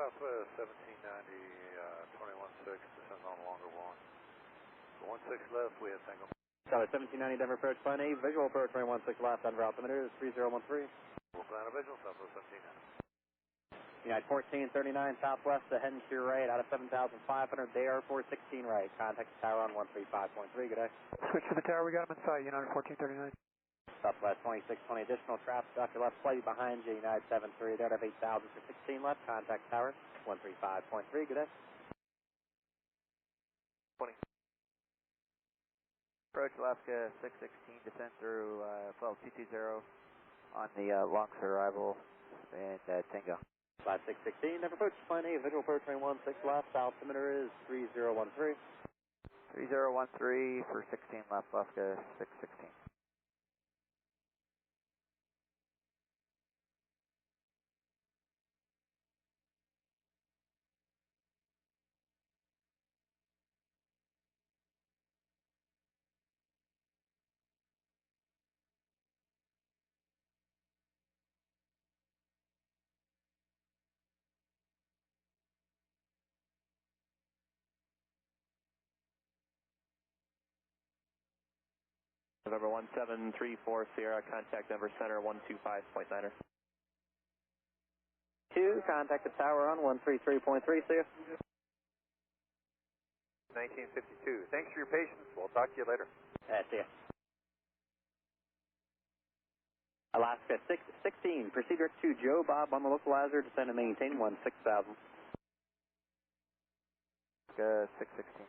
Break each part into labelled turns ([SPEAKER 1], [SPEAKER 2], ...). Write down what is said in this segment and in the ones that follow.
[SPEAKER 1] Southwest 1790, 21-6, descend on a longer one. 16 left, we have Tango.
[SPEAKER 2] Charlie 1790, Denver approach plan A, visual approach 21-6 left, Denver altimeter is 3013.
[SPEAKER 1] We'll plan a visual, Southwest 1790.
[SPEAKER 2] United 1439 Southwest, heading to your right out of 7,500, they are 416 right. Contact the tower on 135.3, good day.
[SPEAKER 3] Switch to the tower, we got him in sight, United 1439.
[SPEAKER 2] Southwest 2620, additional traffic off your left, slightly behind you, United 73, there at 8,000 for 16 left, contact tower 135.3, good day.
[SPEAKER 4] 20. Approach Alaska 616, descend through 12220 on the Lonks arrival and Tango.
[SPEAKER 2] 5616, Denver approach plan A, visual approach 21-6 left, altimeter is 3013.
[SPEAKER 4] 3013 for 16 left, Alaska 616.
[SPEAKER 5] November 1734 Sierra, contact Denver Center 125.9er.
[SPEAKER 2] 2, contact the tower on 133.3, see you.
[SPEAKER 1] 1952, thanks for your patience, we'll talk to you later.
[SPEAKER 2] See you. Alaska 616, proceed direct to Joe Bob on the localizer, descend and maintain 16,000.
[SPEAKER 4] Alaska 616.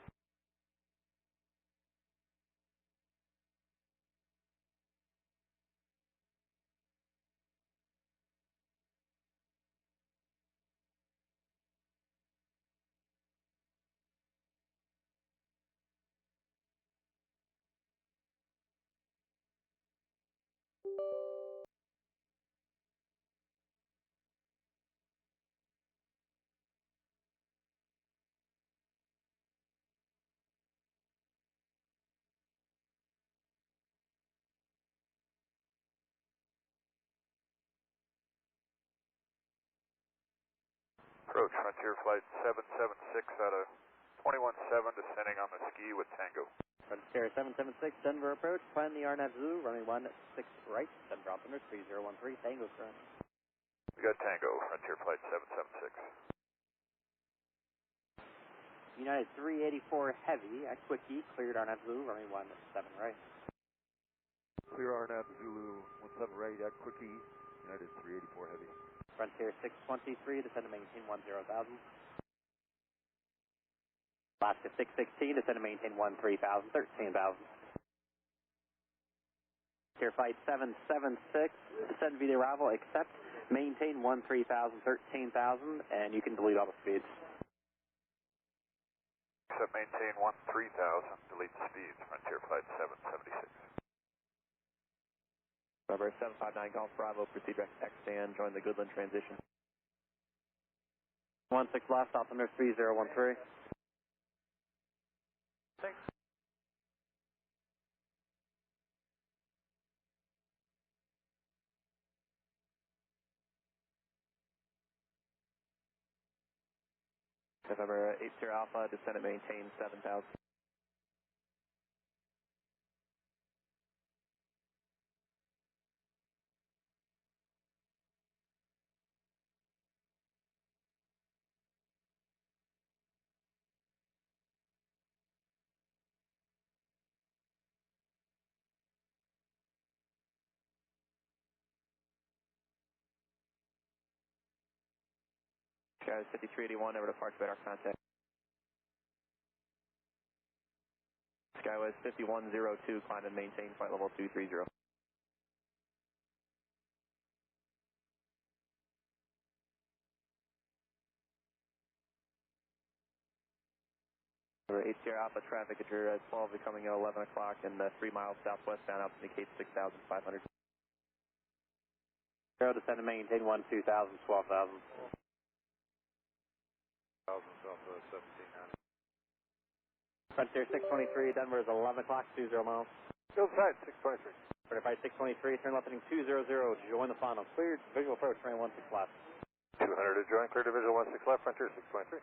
[SPEAKER 1] Approach Frontier Flight 776 out of 21-7, descending on the ski with Tango.
[SPEAKER 2] Frontier 776, Denver approach, plan the RNAV Zulu, running 16 right, Denver altimeter 3013, Tango current.
[SPEAKER 1] We got Tango, Frontier Flight 776.
[SPEAKER 2] United 384 Heavy, at Quickie, cleared RNAV Zulu, running 17 right.
[SPEAKER 6] Clear RNAV Zulu 17 right at Quickie, United 384 Heavy.
[SPEAKER 2] Frontier 623, descend and maintain 10,000. Alaska 616, descend and maintain 13,000, 13,000. Frontier Flight 776, descend via the arrival, accept, maintain 13,000, 13,000, and you can delete all the speeds.
[SPEAKER 1] Accept, maintain 13,000, delete the speeds, Frontier Flight 776.
[SPEAKER 5] November 759 Golf Bravo, proceed direct to X-stand, join the Goodland transition.
[SPEAKER 2] 16 left, altimeter 3013.
[SPEAKER 1] Thanks.
[SPEAKER 5] November 80 Alpha, descend and maintain 7,000. Guys, 5381, over departure radar contact. Skywest 5102, climb and maintain flight level 230. Over 8 Sierra Alpha traffic at your 12 becoming 11 o'clock and 3 miles southwest bound out to indicate 6,500.
[SPEAKER 2] Zero, descend and maintain 12,000, 12,000.
[SPEAKER 1] 1,000 Southwest 1790.
[SPEAKER 2] Frontier 623, Denver is 11 o'clock, 20 miles.
[SPEAKER 1] Go side, 623.
[SPEAKER 2] Frontier 623, turn left heading 200, join the final. Cleared, visual approach, train 16 left.
[SPEAKER 1] 200 to join, clear to visual 16 left, frontier 623.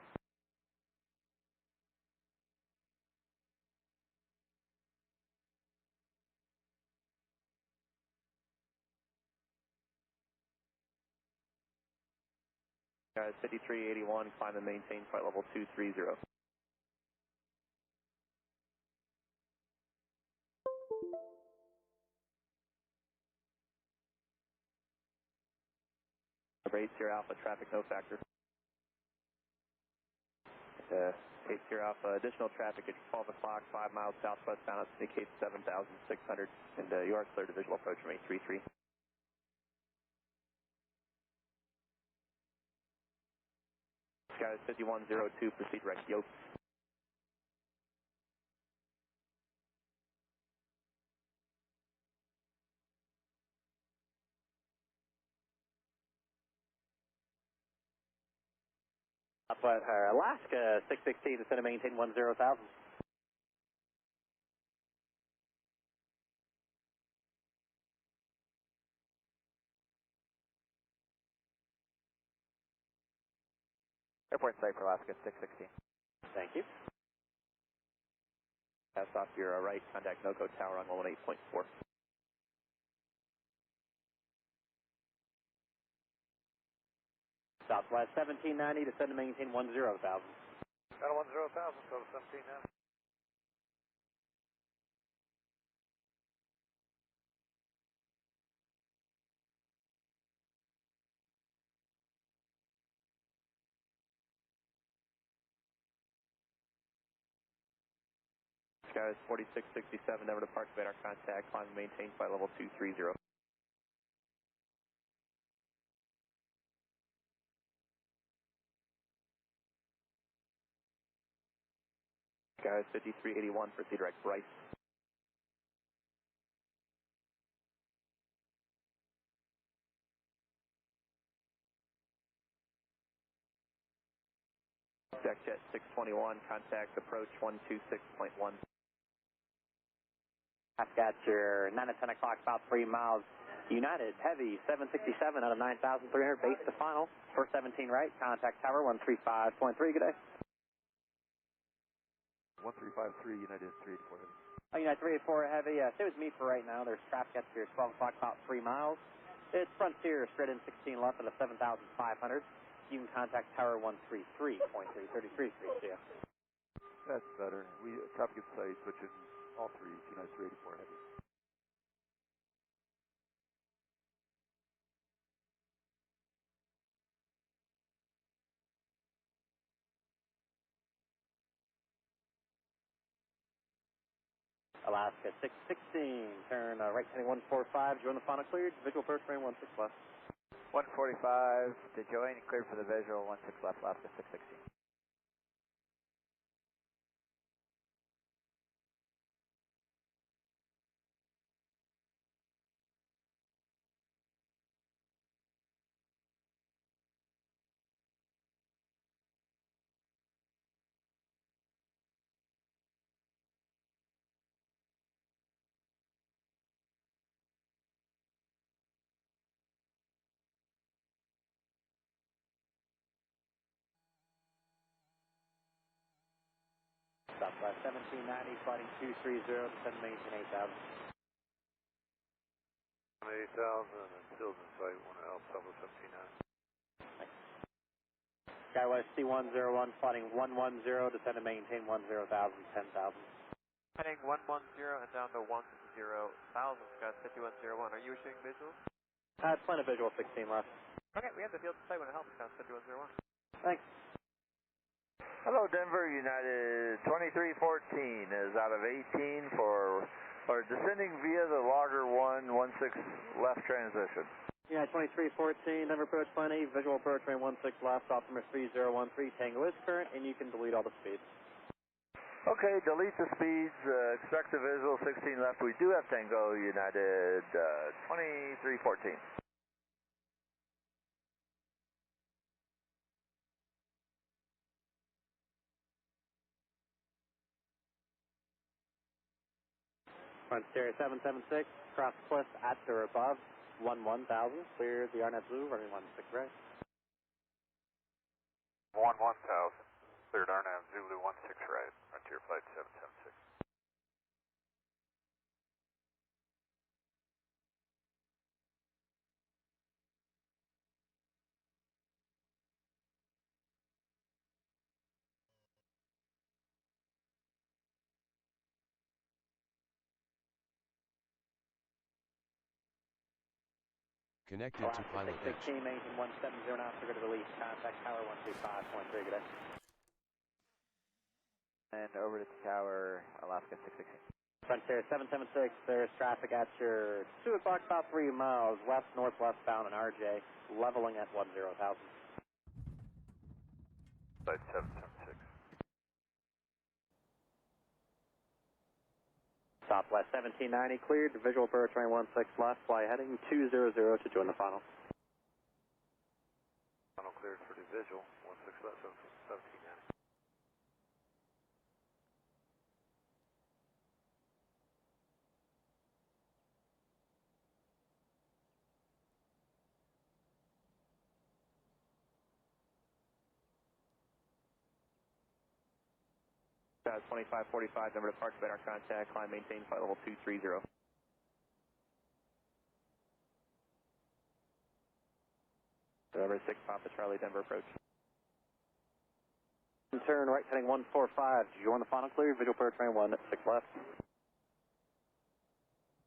[SPEAKER 5] Guys, 5381, climb and maintain flight level 230. Number 8 Sierra Alpha, traffic no factor. 8 Sierra Alpha, additional traffic at 12 o'clock, 5 miles southwest bound, indicates 7,600, and you are clear to visual approach from 833. Guys, 5102, proceed direct yoke.
[SPEAKER 2] Alaska 616, descend and maintain 10,000.
[SPEAKER 4] Airport site for Alaska 616.
[SPEAKER 2] Thank you.
[SPEAKER 5] Pass off your right, contact NOCO tower on 118.4.
[SPEAKER 2] Southwest 1790, descend and maintain 10,000.
[SPEAKER 1] Got a 10,000, so 17 now.
[SPEAKER 5] Guys, 4667, never depart radar contact, climb and maintain flight level 230. Guys, 5381, proceed direct right. Deck jet 621, contact approach 126.1.
[SPEAKER 2] I've got your 9 at 10 o'clock, about 3 miles. United Heavy 767 out of 9,300, base to final. 417 right, contact tower 135.3, good day.
[SPEAKER 6] 1353, United 384 Heavy.
[SPEAKER 2] United 384 Heavy, stay with me for right now. There's traffic at your 12 o'clock, about 3 miles. It's Frontier, straight in 16 left at a 7,500. You can contact tower 133.3, 33 Street, see ya.
[SPEAKER 6] That's better. We traffic at site, switching all three, United 384 Heavy.
[SPEAKER 2] Alaska 616, turn right heading 145, join the final cleared, visual approach frame 16 left.
[SPEAKER 4] 145 to join, cleared for the visual, 16 left, Alaska 616.
[SPEAKER 2] Southwest 1790, flighting 230, descend and maintain 8,000.
[SPEAKER 1] 8,000 and still in sight, 1 L, Southwest 1790.
[SPEAKER 2] Skywest C101, flighting 110, descend and maintain 10,000, 10,000.
[SPEAKER 7] Heading 110 and down to 10,000, Scott 5101. Are you issuing visuals?
[SPEAKER 2] It's plan of visual 16 left.
[SPEAKER 7] Okay, we have the field to sight when it helps, Scott 5101.
[SPEAKER 2] Thanks.
[SPEAKER 8] Hello, Denver, United 2314 is out of 18 for descending via the Logger 116 left transition.
[SPEAKER 2] Yeah, 2314, Denver approach plenty, visual approach frame 16 left, altimeter 3013, Tango is current, and you can delete all the speeds.
[SPEAKER 8] Okay, delete the speeds, expect the visual 16 left. We do have Tango, United 2314.
[SPEAKER 2] Frontier 776, cross cliff at or above 11,000, clear the RNet Blue, running 16 right.
[SPEAKER 1] 11,000, cleared RNAV Zulu 16 right, Frontier Flight 776.
[SPEAKER 9] Connected to PilotEdge.
[SPEAKER 2] 16, maintaining 170 now, so go to release, contact tower 125.3, good day.
[SPEAKER 4] And over to tower, Alaska 616.
[SPEAKER 2] Frontier 776, there's traffic at your 2 o'clock, about 3 miles west-northwest bound in RJ, leveling at 10,000.
[SPEAKER 1] Flight 776.
[SPEAKER 2] Southwest 1790 cleared, visual approach runway 16 left, fly heading 200 to join the final.
[SPEAKER 1] Final cleared for the visual, 16 left, 1790.
[SPEAKER 5] Jazz 2545, number departure, radar contact, climb maintain, flight level 230. November 6 Papa Charlie, Denver approach.
[SPEAKER 2] Turn right heading 145, join the final clear, visual approach runway 16 left.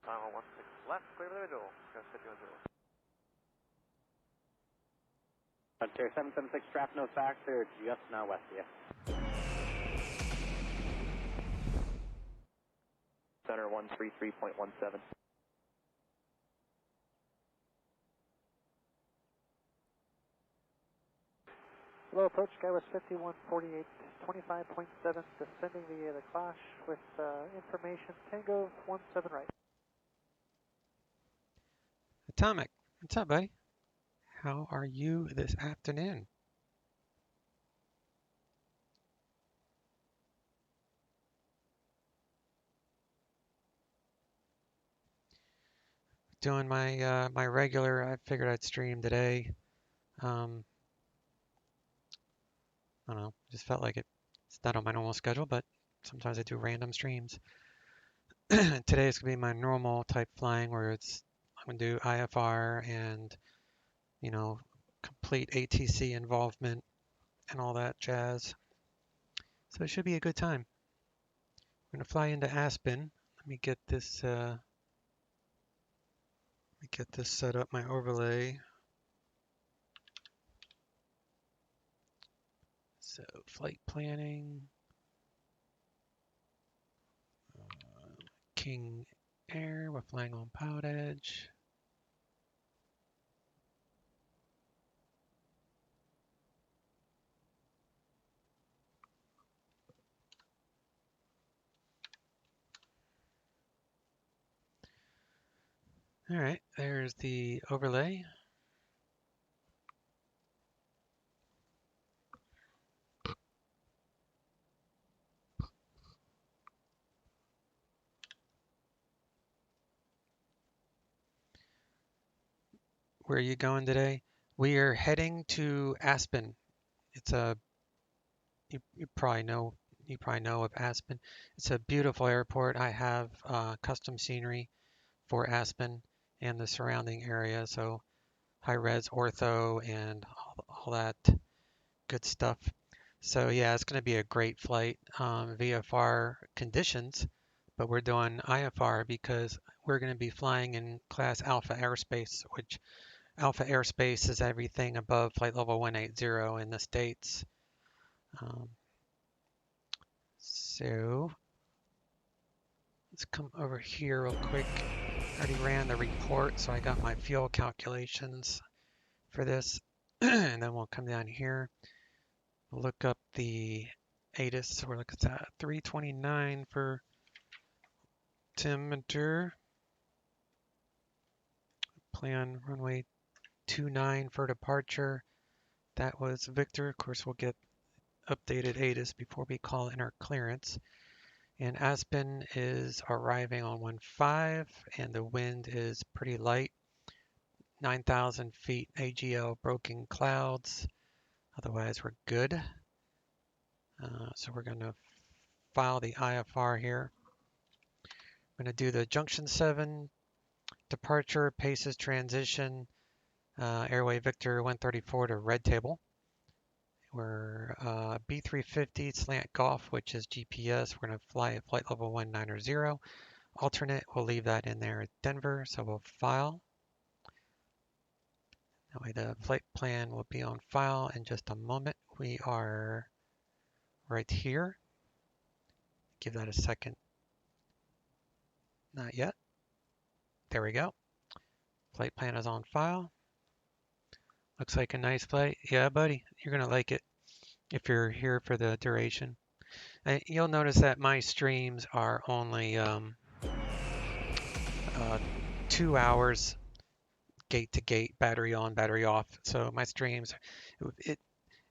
[SPEAKER 7] Final 16 left, clear for the visual. Go 51
[SPEAKER 2] Frontier 776, traffic no factor, just now west of you.
[SPEAKER 5] Center 133.17.
[SPEAKER 3] Low approach, Skywest 5148, 25.7, descending the clash with information, Tango 17 right.
[SPEAKER 10] Atomic, what's up, buddy? How are you this afternoon? Doing my my regular. I figured I'd stream today. I don't know. Just felt like it's not on my normal schedule, but sometimes I do random streams. Today is gonna be my normal type flying, where I'm gonna do IFR and complete ATC involvement and all that jazz. So it should be a good time. I'm gonna fly into Aspen. Let me get this set up, my overlay. So flight planning, King Air, we're flying on PilotEdge. All right, there's the overlay. Where are you going today? We are heading to Aspen. It's you probably know of Aspen. It's a beautiful airport. I have custom scenery for Aspen and the surrounding area, so high res ortho and all that good stuff. So yeah, it's going to be a great flight. VFR conditions, but we're doing IFR because we're going to be flying in class Alpha airspace, which Alpha airspace is everything above flight level 180 in the States. So let's come over here real quick. I already ran the report, so I got my fuel calculations for this. And then we'll come down here, look up the ATIS. We're looking at 329 for altimeter. Plan runway 29 for departure. That was Victor. Of course, we'll get updated ATIS before we call in our clearance. And Aspen is arriving on 15, and the wind is pretty light. 9,000 feet AGL, broken clouds. Otherwise, we're good. So we're going to file the IFR here. I'm going to do the Junction 7 departure, paces transition, airway Victor 134 to red table. We're B350 slant golf, which is GPS. We're going to fly at flight level 190. Alternate, we'll leave that in there at Denver, so we'll file. That way the flight plan will be on file in just a moment. We are right here. Give that a second. Not yet. There we go. Flight plan is on file. Looks like a nice flight. Yeah, buddy, you're going to like it if you're here for the duration. And you'll notice that my streams are only 2 hours gate to gate, battery on, battery off. So my streams,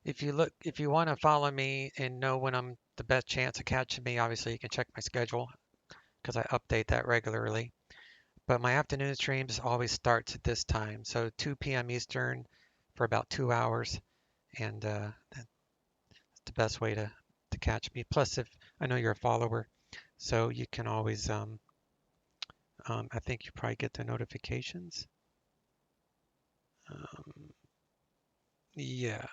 [SPEAKER 10] if you want to follow me and know when I'm the best chance of catching me, obviously you can check my schedule because I update that regularly. But my afternoon streams always starts at this time, so 2 p.m. Eastern for about 2 hours, and that's the best way to catch me. Plus, if I know you're a follower, so you can always, I think you probably get the notifications. Yeah,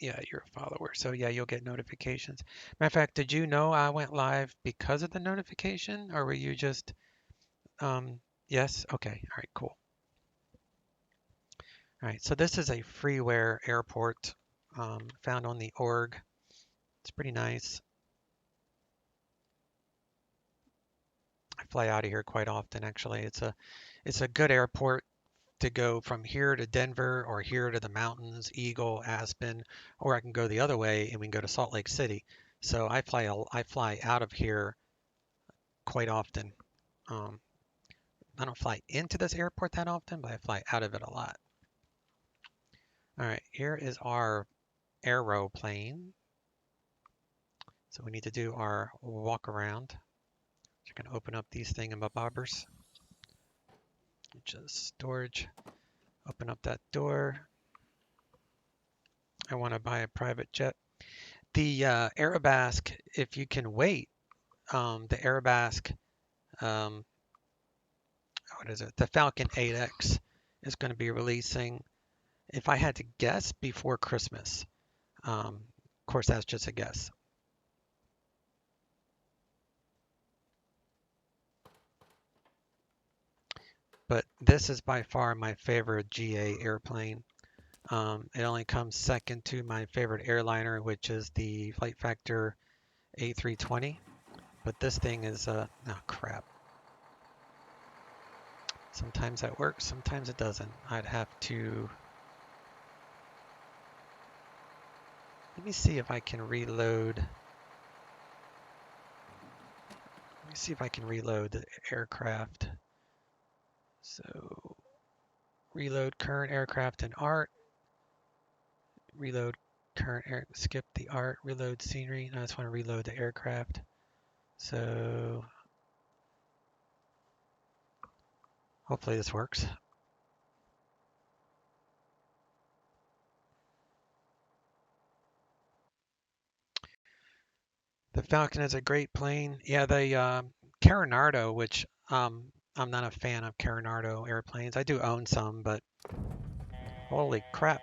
[SPEAKER 10] you're a follower, so yeah, you'll get notifications. Matter of fact, did you know I went live because of the notification, or were you just, yes? Okay, all right, cool. All right, so this is a freeware airport found on the org. It's pretty nice. I fly out of here quite often, actually. It's a good airport to go from here to Denver or here to the mountains, Eagle, Aspen, or I can go the other way and we can go to Salt Lake City. So I fly out of here quite often. I don't fly into this airport that often, but I fly out of it a lot. All right, here is our aeroplane. So we need to do our walk around. So you're going to open up these thingamabobbers, which is storage. Open up that door. I want to buy a private jet. The Aerobasque, if you can wait, the Aerobasque, what is it? The Falcon 8X is going to be releasing, if I had to guess, before Christmas. Of course, that's just a guess. But this is by far my favorite GA airplane. It only comes second to my favorite airliner, which is the Flight Factor A320. But this thing is, oh crap. Sometimes that works, sometimes it doesn't. I'd have to, let me see if I can reload. Let me see if I can reload the aircraft. So, reload current aircraft and art. Reload current air, skip the art, reload scenery. I just want to reload the aircraft. So, hopefully this works. The Falcon is a great plane. Yeah, the Carinardo, which I'm not a fan of Carinardo airplanes. I do own some, but holy crap.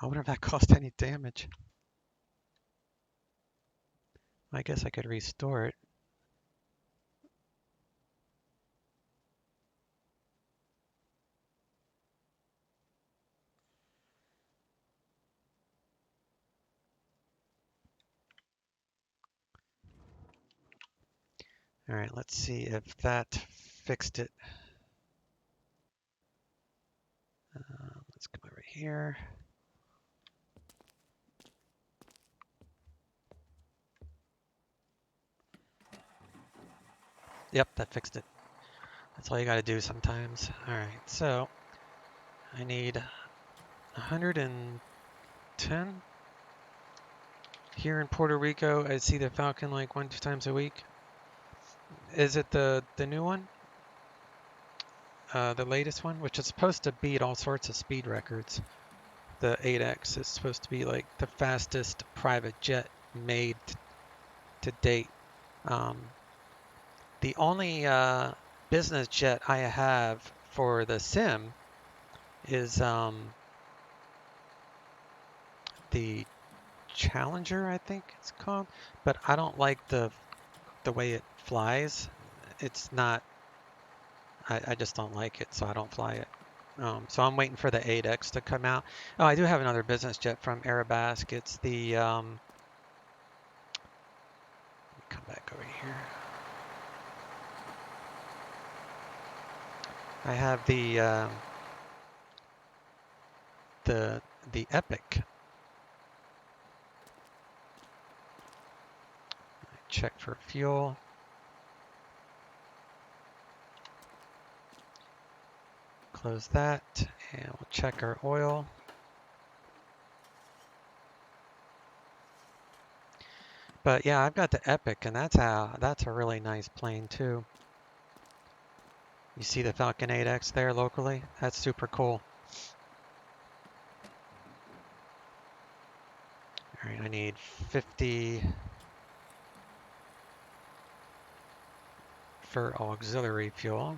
[SPEAKER 10] I wonder if that caused any damage. I guess I could restore it. All right, let's see if that fixed it. Let's come over here. Yep, that fixed it. That's all you got to do sometimes. All right, so I need 110. Here in Puerto Rico, I see the Falcon like 1-2 times a week. Is it the new one? the latest one, which is supposed to beat all sorts of speed records. The 8X is supposed to be like the fastest private jet made to date. The only business jet I have for the sim is the Challenger, I think it's called, but I don't like the way it flies. It's not, I just don't like it, so I don't fly it. So I'm waiting for the 8X to come out. Oh, I do have another business jet from Aerobask. It's the, let me come back over here. I have the Epic. Check for fuel. Close that, and we'll check our oil. But yeah, I've got the Epic, and that's a really nice plane too. You see the Falcon 8X there locally? That's super cool. All right, I need 50 for auxiliary fuel.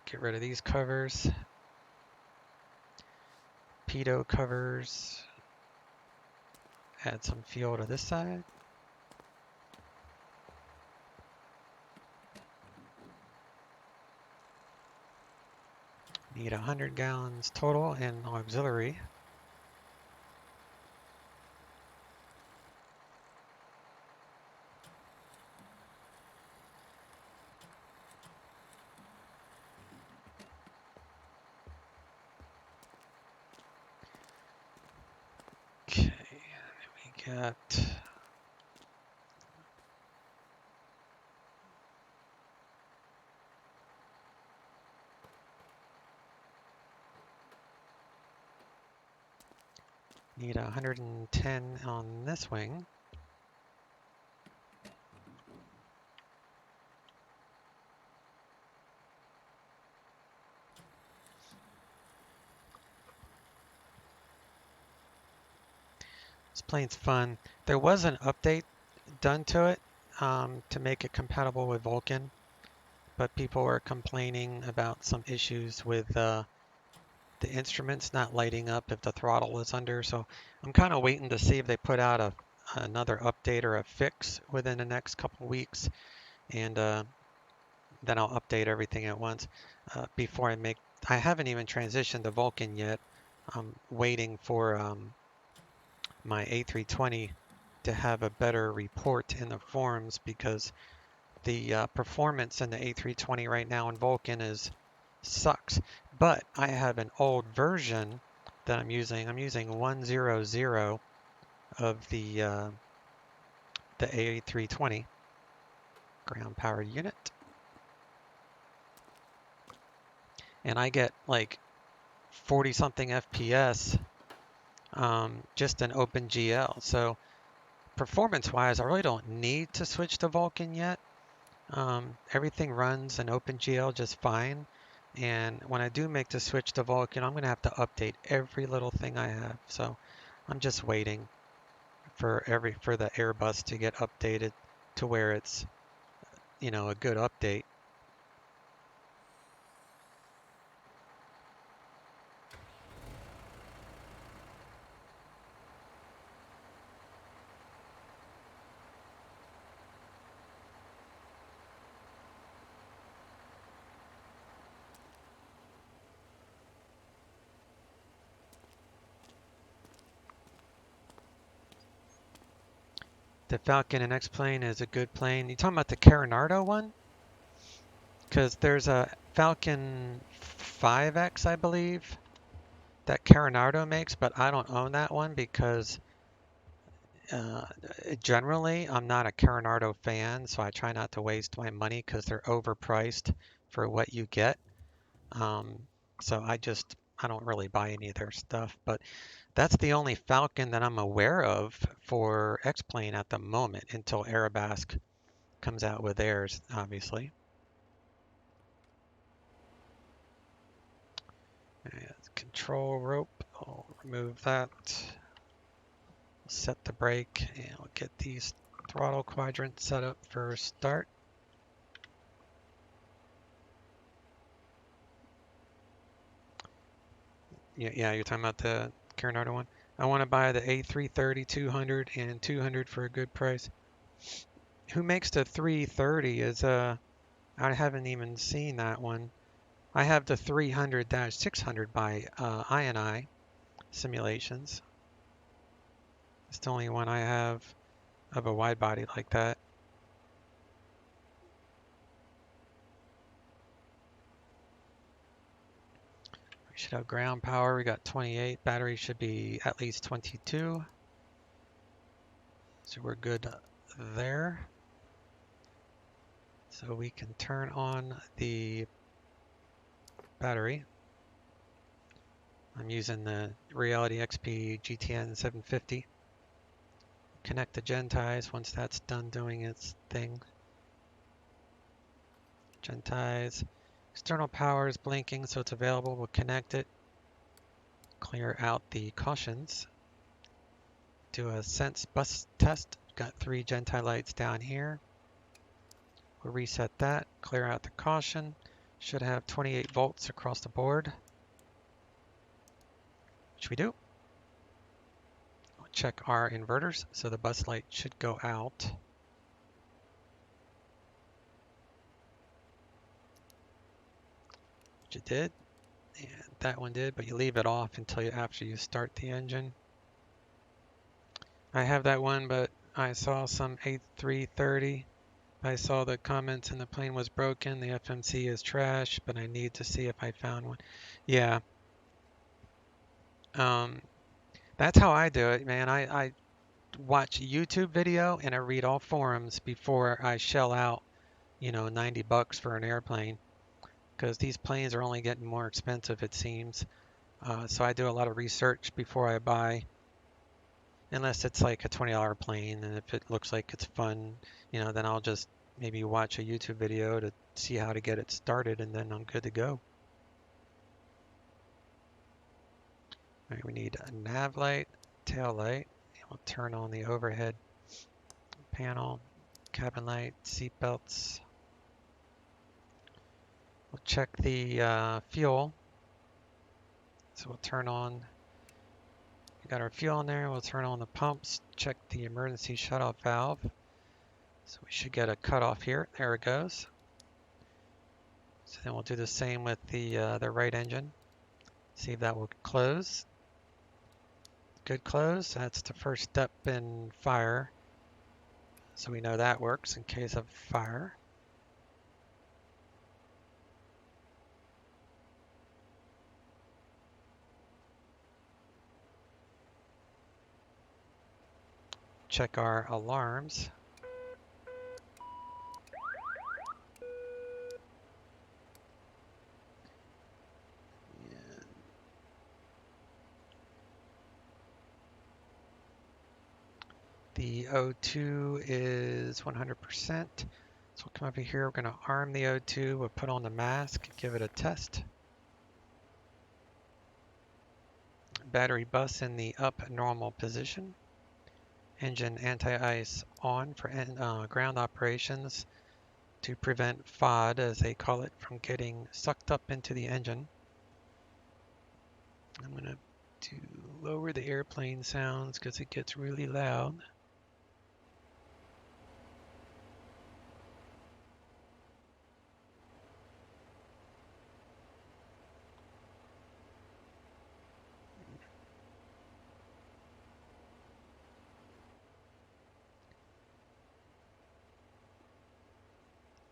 [SPEAKER 10] Get rid of these covers. Pitot covers. Add some fuel to this side. Need 100 gallons total in auxiliary. Okay, we got need 110 on this wing. This plane's fun. There was an update done to it to make it compatible with Vulcan, but people were complaining about some issues with the instruments not lighting up if the throttle is under. So I'm kind of waiting to see if they put out another update or a fix within the next couple weeks, and then I'll update everything at once before I haven't even transitioned to Vulcan yet. I'm waiting for my A320 to have a better report in the forums, because the performance in the A320 right now in Vulcan sucks. But I have an old version that I'm using. I'm using 100 of the A320 ground powered unit, and I get like 40 something FPS just in OpenGL. So performance wise, I really don't need to switch to Vulcan yet. Everything runs in OpenGL just fine. And when I do make the switch to Vulcan, I'm going to have to update every little thing I have. So I'm just waiting for the Airbus to get updated to where it's, a good update. The Falcon and X-Plane is a good plane. You talking about the Carinardo one? Because there's a Falcon 5X, I believe, that Carinardo makes, but I don't own that one because generally I'm not a Carinardo fan, so I try not to waste my money because they're overpriced for what you get. So I don't really buy any of their stuff, but that's the only Falcon that I'm aware of for X-Plane at the moment until Arabasque comes out with theirs, obviously. And control rope, I'll remove that. Set the brake and we'll get these throttle quadrants set up for start. Yeah, you're talking about the Coronado one. I want to buy the A330 200 and 200 for a good price. Who makes the 330 is I haven't even seen that one. I have the 300-600 by I&I Simulations. It's the only one I have of a wide body like that. We should have ground power. We got 28. Battery should be at least 22. So we're good there. So we can turn on the battery. I'm using the Reality XP GTN 750. Connect the gen ties once that's done doing its thing. Gen ties. External power is blinking, so it's available. We'll connect it. Clear out the cautions. Do a sense bus test. Got 3 gen tie lights down here. We'll reset that. Clear out the caution. Should have 28 volts across the board, which we do. We'll check our inverters, so the bus light should go out. Which it did, and that one did, but you leave it off until after you start the engine. I have that one, but I saw some A330. I saw the comments and the plane was broken. The FMC is trash, but I need to see if I found one. Yeah. That's how I do it, man. I watch a YouTube video and I read all forums before I shell out, $90 for an airplane, because these planes are only getting more expensive, it seems. So I do a lot of research before I buy, unless it's like a $20 plane, and if it looks like it's fun, then I'll just maybe watch a YouTube video to see how to get it started, and then I'm good to go. All right, we need a nav light, tail light. We'll turn on the overhead panel, cabin light, seat belts. We'll check the fuel. So we'll turn on, we got our fuel in there. We'll turn on the pumps, check the emergency shutoff valve. So we should get a cutoff here. There it goes. So then we'll do the same with the right engine. See if that will close. Good close. That's the first step in fire. So we know that works in case of fire. Check our alarms. The O2 is 100%. So we'll come over here, we're going to arm the O2, we'll put on the mask, give it a test. Battery bus in the up normal position. Engine anti-ice on for ground operations to prevent FOD, as they call it, from getting sucked up into the engine. I'm going to lower the airplane sounds because it gets really loud.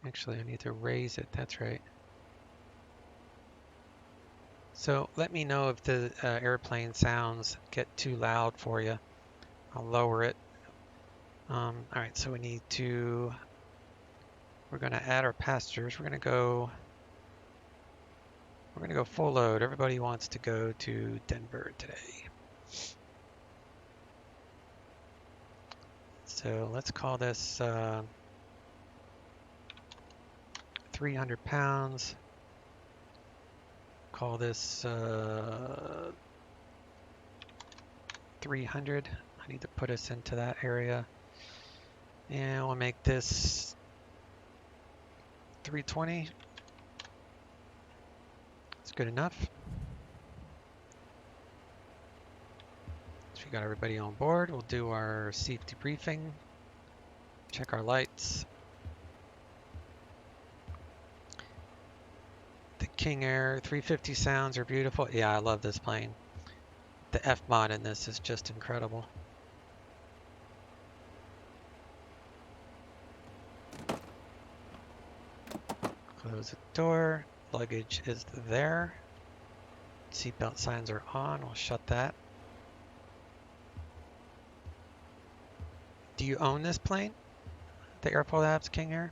[SPEAKER 10] Actually, I need to raise it, that's right. So let me know if the airplane sounds get too loud for you. I'll lower it. All right, so we're going to add our passengers. We're going to go We're going to go full load. Everybody wants to go to Denver today. So let's call this 300 pounds. Call this 300. I need to put us into that area. And we'll make this 320. It's good enough. So we got everybody on board. We'll do our safety briefing. Check our lights. The King Air 350 sounds are beautiful. Yeah, I love this plane. The F mod in this is just incredible. Close the door. Luggage is there. Seatbelt signs are on. We'll shut that. Do you own this plane? The Airport Labs King Air?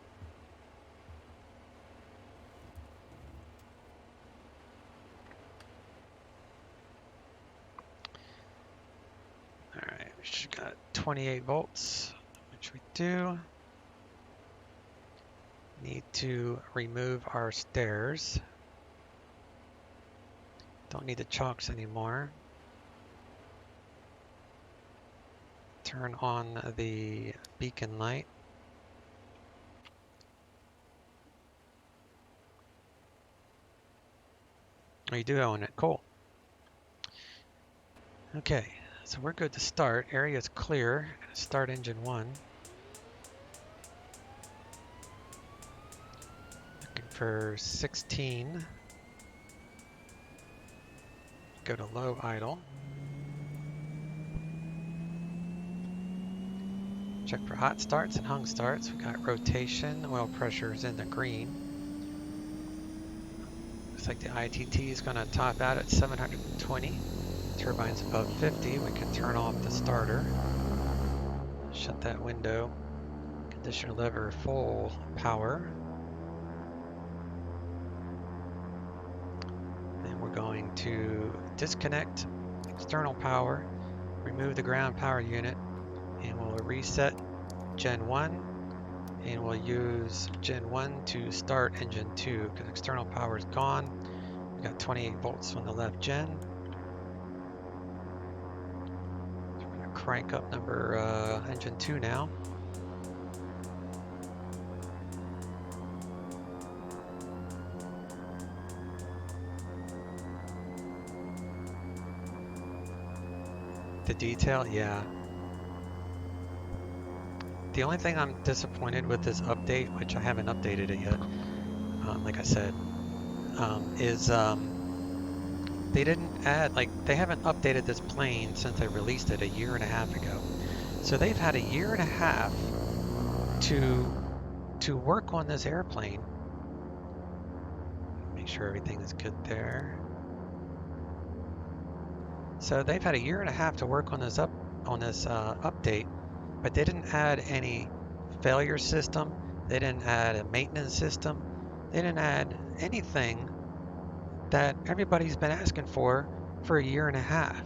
[SPEAKER 10] Alright, we should got 28 volts, which we do. Need to remove our stairs. Don't need the chocks anymore. Turn on the beacon light. Oh, you do own it. Cool. Okay, so we're good to start. Area is clear. Start engine 1. Looking for 16. Go to low idle. Check for hot starts and hung starts. We got rotation. Oil pressure is in the green. Looks like the ITT is going to top out at 720. Turbine's above 50. We can turn off the starter. Shut that window. Conditioner lever full power. Then we're going to disconnect external power, remove the ground power unit, and we'll reset Gen 1, and we'll use Gen 1 to start engine 2 because external power is gone. We got 28 volts on the left gen. So we're going to crank up engine 2 now. The detail, yeah. The only thing I'm disappointed with this update, which I haven't updated it yet, like I said, is they didn't add, they haven't updated this plane since they released it a year and a half ago. So they've had a year and a half to work on this airplane. Make sure everything is good there. So they've had a year and a half to work on this update, but they didn't add any failure system. They didn't add a maintenance system. They didn't add anything that everybody's been asking for a year and a half.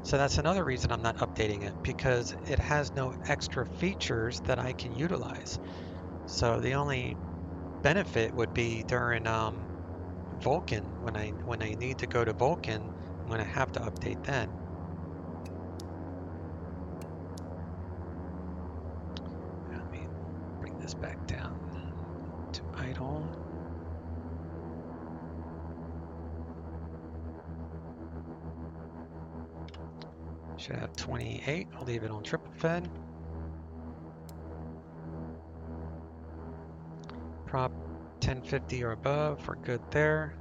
[SPEAKER 10] So that's another reason I'm not updating it, because it has no extra features that I can utilize. So the only benefit would be during Vulcan. When I need to go to Vulcan, I'm going to have to update then. Let me bring this back down to idle. Should have 28. I'll leave it on triple fed. Prop 1050 or above, we're good there.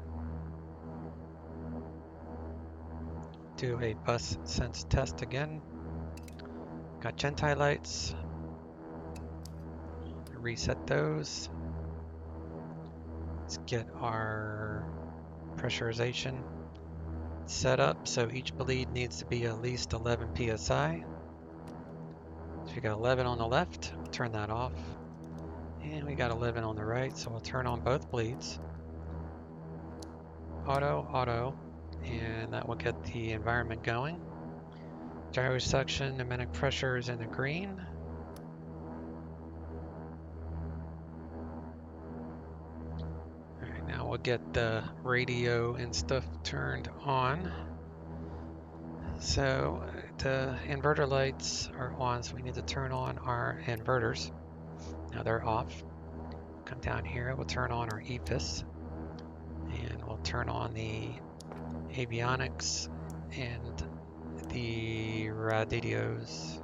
[SPEAKER 10] Do a bus sense test again. Got Gentai lights. Reset those. Let's get our pressurization set up. So each bleed needs to be at least 11 psi. So we got 11 on the left. We'll turn that off. And we got 11 on the right, so we'll turn on both bleeds. auto, and that will get the environment going. Gyro suction, pneumatic pressure is in the green. All right, now we'll get the radio and stuff turned on. So the inverter lights are on, so we need to turn on our inverters. Now they're off. Come down here, we'll turn on our EFIS, and we'll turn on the avionics and the radios.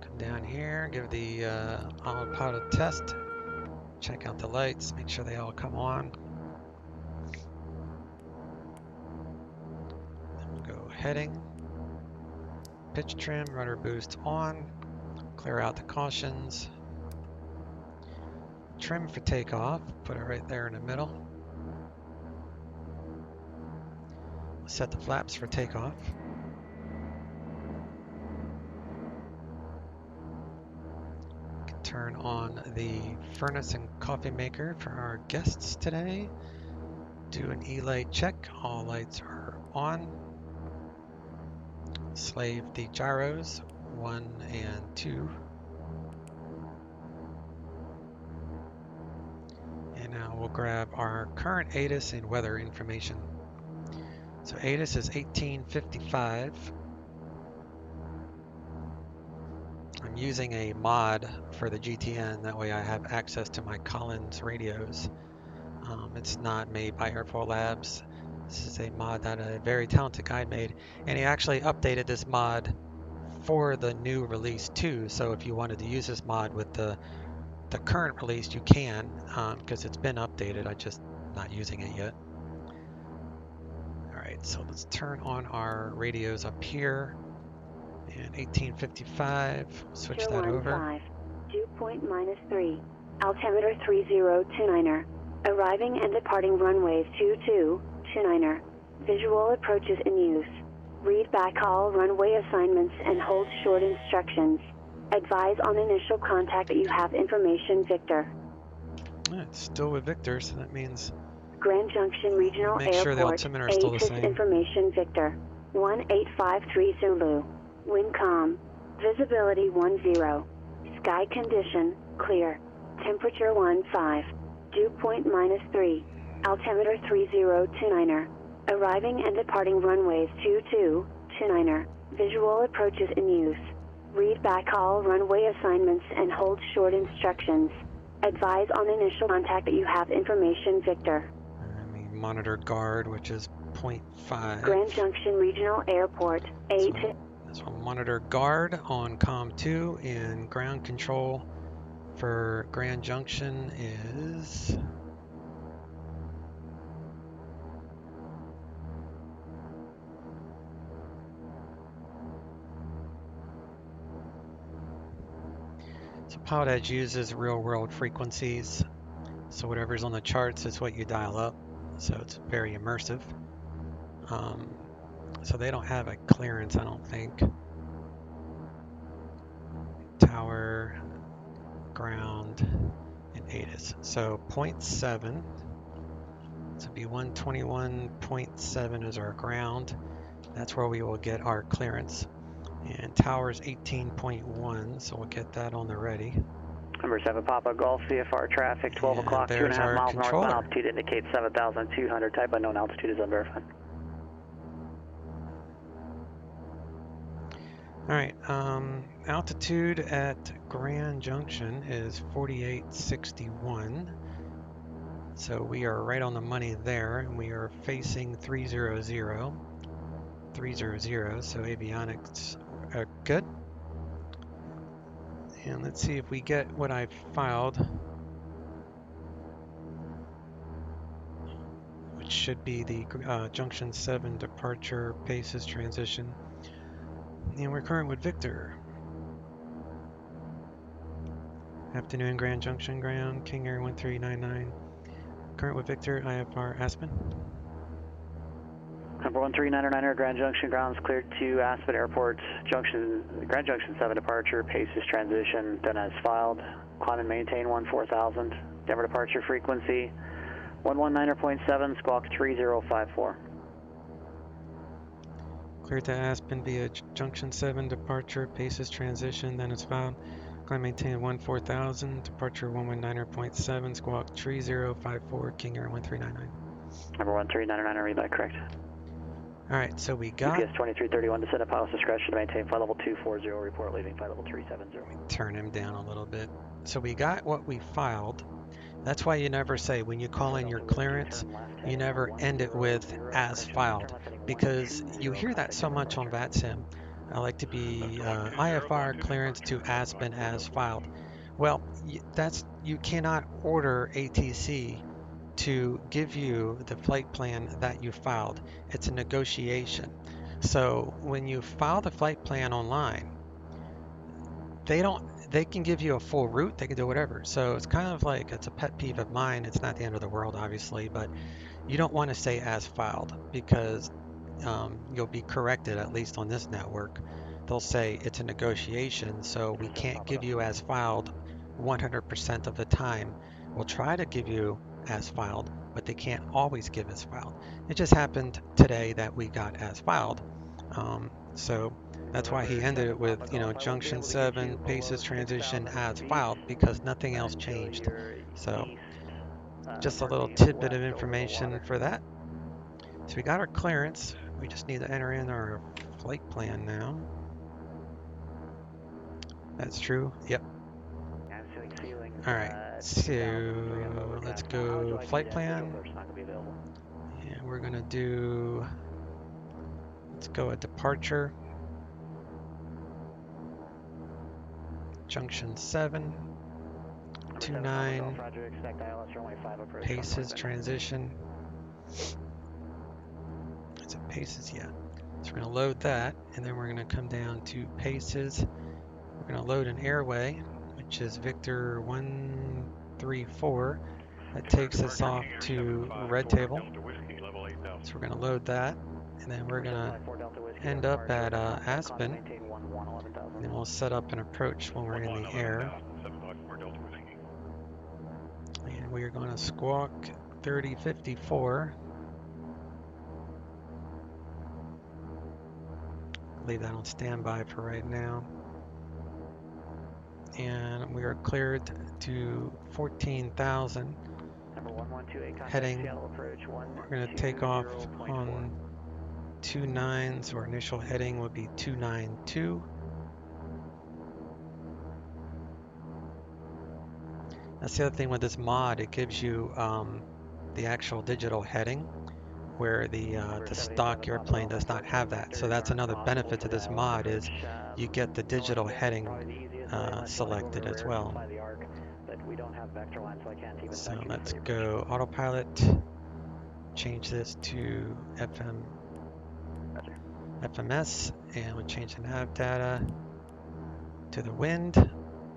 [SPEAKER 10] Come down here, give the autopilot test, check out the lights, make sure they all come on. Then we'll go heading, pitch trim, rudder boost on, clear out the cautions, trim for takeoff, put it right there in the middle. Set the flaps for takeoff. Turn on the furnace and coffee maker for our guests today. Do an E-light check. All lights are on. Slave the gyros 1 and 2. And now we'll grab our current ATIS and weather information. So ATIS is 1855. I'm using a mod for the GTN, that way I have access to my Collins radios. It's not made by Airfoil Labs. This is a mod that a very talented guy made, and he actually updated this mod for the new release too. So if you wanted to use this mod with the current release, you can, because it's been updated. I'm just not using it yet. All right, so let's turn on our radios up here. And 1855, switch that over.
[SPEAKER 11] Dew point -3, altimeter 3029er, arriving and departing runways 2229er, visual approaches in use. Read back all runway assignments and hold short instructions. Advise on initial contact that you have information Victor.
[SPEAKER 10] It's still with Victor, so that means
[SPEAKER 11] Grand Junction Regional
[SPEAKER 10] make
[SPEAKER 11] Airport,
[SPEAKER 10] sure the altimeter is still the
[SPEAKER 11] ATIS
[SPEAKER 10] same.
[SPEAKER 11] information Victor, 1853 Zulu. Wind calm. Visibility 10. Sky condition, clear. Temperature 15. Dew point -3. Altimeter 3029er. Arriving and departing runways 2229er. Visual approaches in use. Read back all runway assignments and hold short instructions. Advise on initial contact that you have information Victor.
[SPEAKER 10] And we monitor guard, which is 0.5.
[SPEAKER 11] Grand Junction Regional Airport, ATIS.
[SPEAKER 10] So we'll monitor guard on COM 2, and ground control for Grand Junction is so PilotEdge uses real-world frequencies. So whatever's on the charts is what you dial up. So it's very immersive. So they don't have a clearance, I don't think. Tower, ground, and ATIS. So 0.7. So it'll be 121.7 is our ground. That's where we will get our clearance. And tower's 18.1, so we'll get that on the ready.
[SPEAKER 2] Number 7 Papa Golf VFR traffic, 12
[SPEAKER 10] And
[SPEAKER 2] o'clock,
[SPEAKER 10] there's
[SPEAKER 2] 2.5
[SPEAKER 10] our
[SPEAKER 2] miles
[SPEAKER 10] controller.
[SPEAKER 2] northbound, altitude indicates 7,200, type unknown, altitude is unverified.
[SPEAKER 10] All right, altitude at Grand Junction is 4861. So we are right on the money there, and we are facing 300. 300, so avionics are good. And let's see if we get what I filed, which should be the Junction 7 departure paces transition. And we're current with Victor. Afternoon, Grand Junction ground, King Air 1399. Current with Victor, IFR Aspen.
[SPEAKER 2] Number 139er, Grand Junction grounds cleared to Aspen Airport. Grand Junction 7 departure, paces transition, done as filed. Climb and maintain 14,000. Denver departure frequency 119.7, squawk 3054.
[SPEAKER 10] Cleared to Aspen via Junction 7 departure, paces transition, then it's filed. Climb maintain 14,000, departure 119.7, squawk 3054, King Air 1399.
[SPEAKER 2] Number 139er, read that correct.
[SPEAKER 10] Alright, so we got...
[SPEAKER 2] GPS 2331, descend at pilot's discretion to maintain flight level 240, report leaving flight level 370.
[SPEAKER 10] Turn him down a little bit. So we got what we filed. That's why you never say, when you call in your clearance, you never end it with as filed, because you hear that so much on VATSIM. I like to be IFR clearance to Aspen as filed. Well, you cannot order ATC to give you the flight plan that you filed. It's a negotiation. So when you file the flight plan online, they can give you a full route, they can do whatever. So it's kind of like, it's a pet peeve of mine. It's not the end of the world, obviously, but you don't want to say as filed, because you'll be corrected, at least on this network. They'll say it's a negotiation, so we can't give you as filed 100% of the time. We'll try to give you as filed, but they can't always give as filed. It just happened today that we got as filed. So that's why he ended it with, Junction 7, paces transition as filed, because nothing else changed. So just a little tidbit of information for that. So we got our clearance. We just need to enter in our flight plan now. That's true. Yep. All right. So let's go flight plan. And we're going to do, let's go a departure. Junction 7, 29, paces transition. Is it paces? Yeah. So we're going to load that, and then we're going to come down to paces. We're going to load an airway, which is Victor 134. That takes us off to Red Table. So we're going to load that, and then we're going to end up at Aspen, and then we'll set up an approach when we're in the air. And we are going to squawk 3054. Leave that on standby for right now. And we are cleared to 14,000. Heading, we're going to take off on 29, so our initial heading would be 292. That's the other thing with this mod, it gives you the actual digital heading, where the stock airplane does not have that. So that's another benefit to this mod, is you get the digital heading selected as well. So let's go autopilot, change this to FMS, and we'll change the nav data to the wind,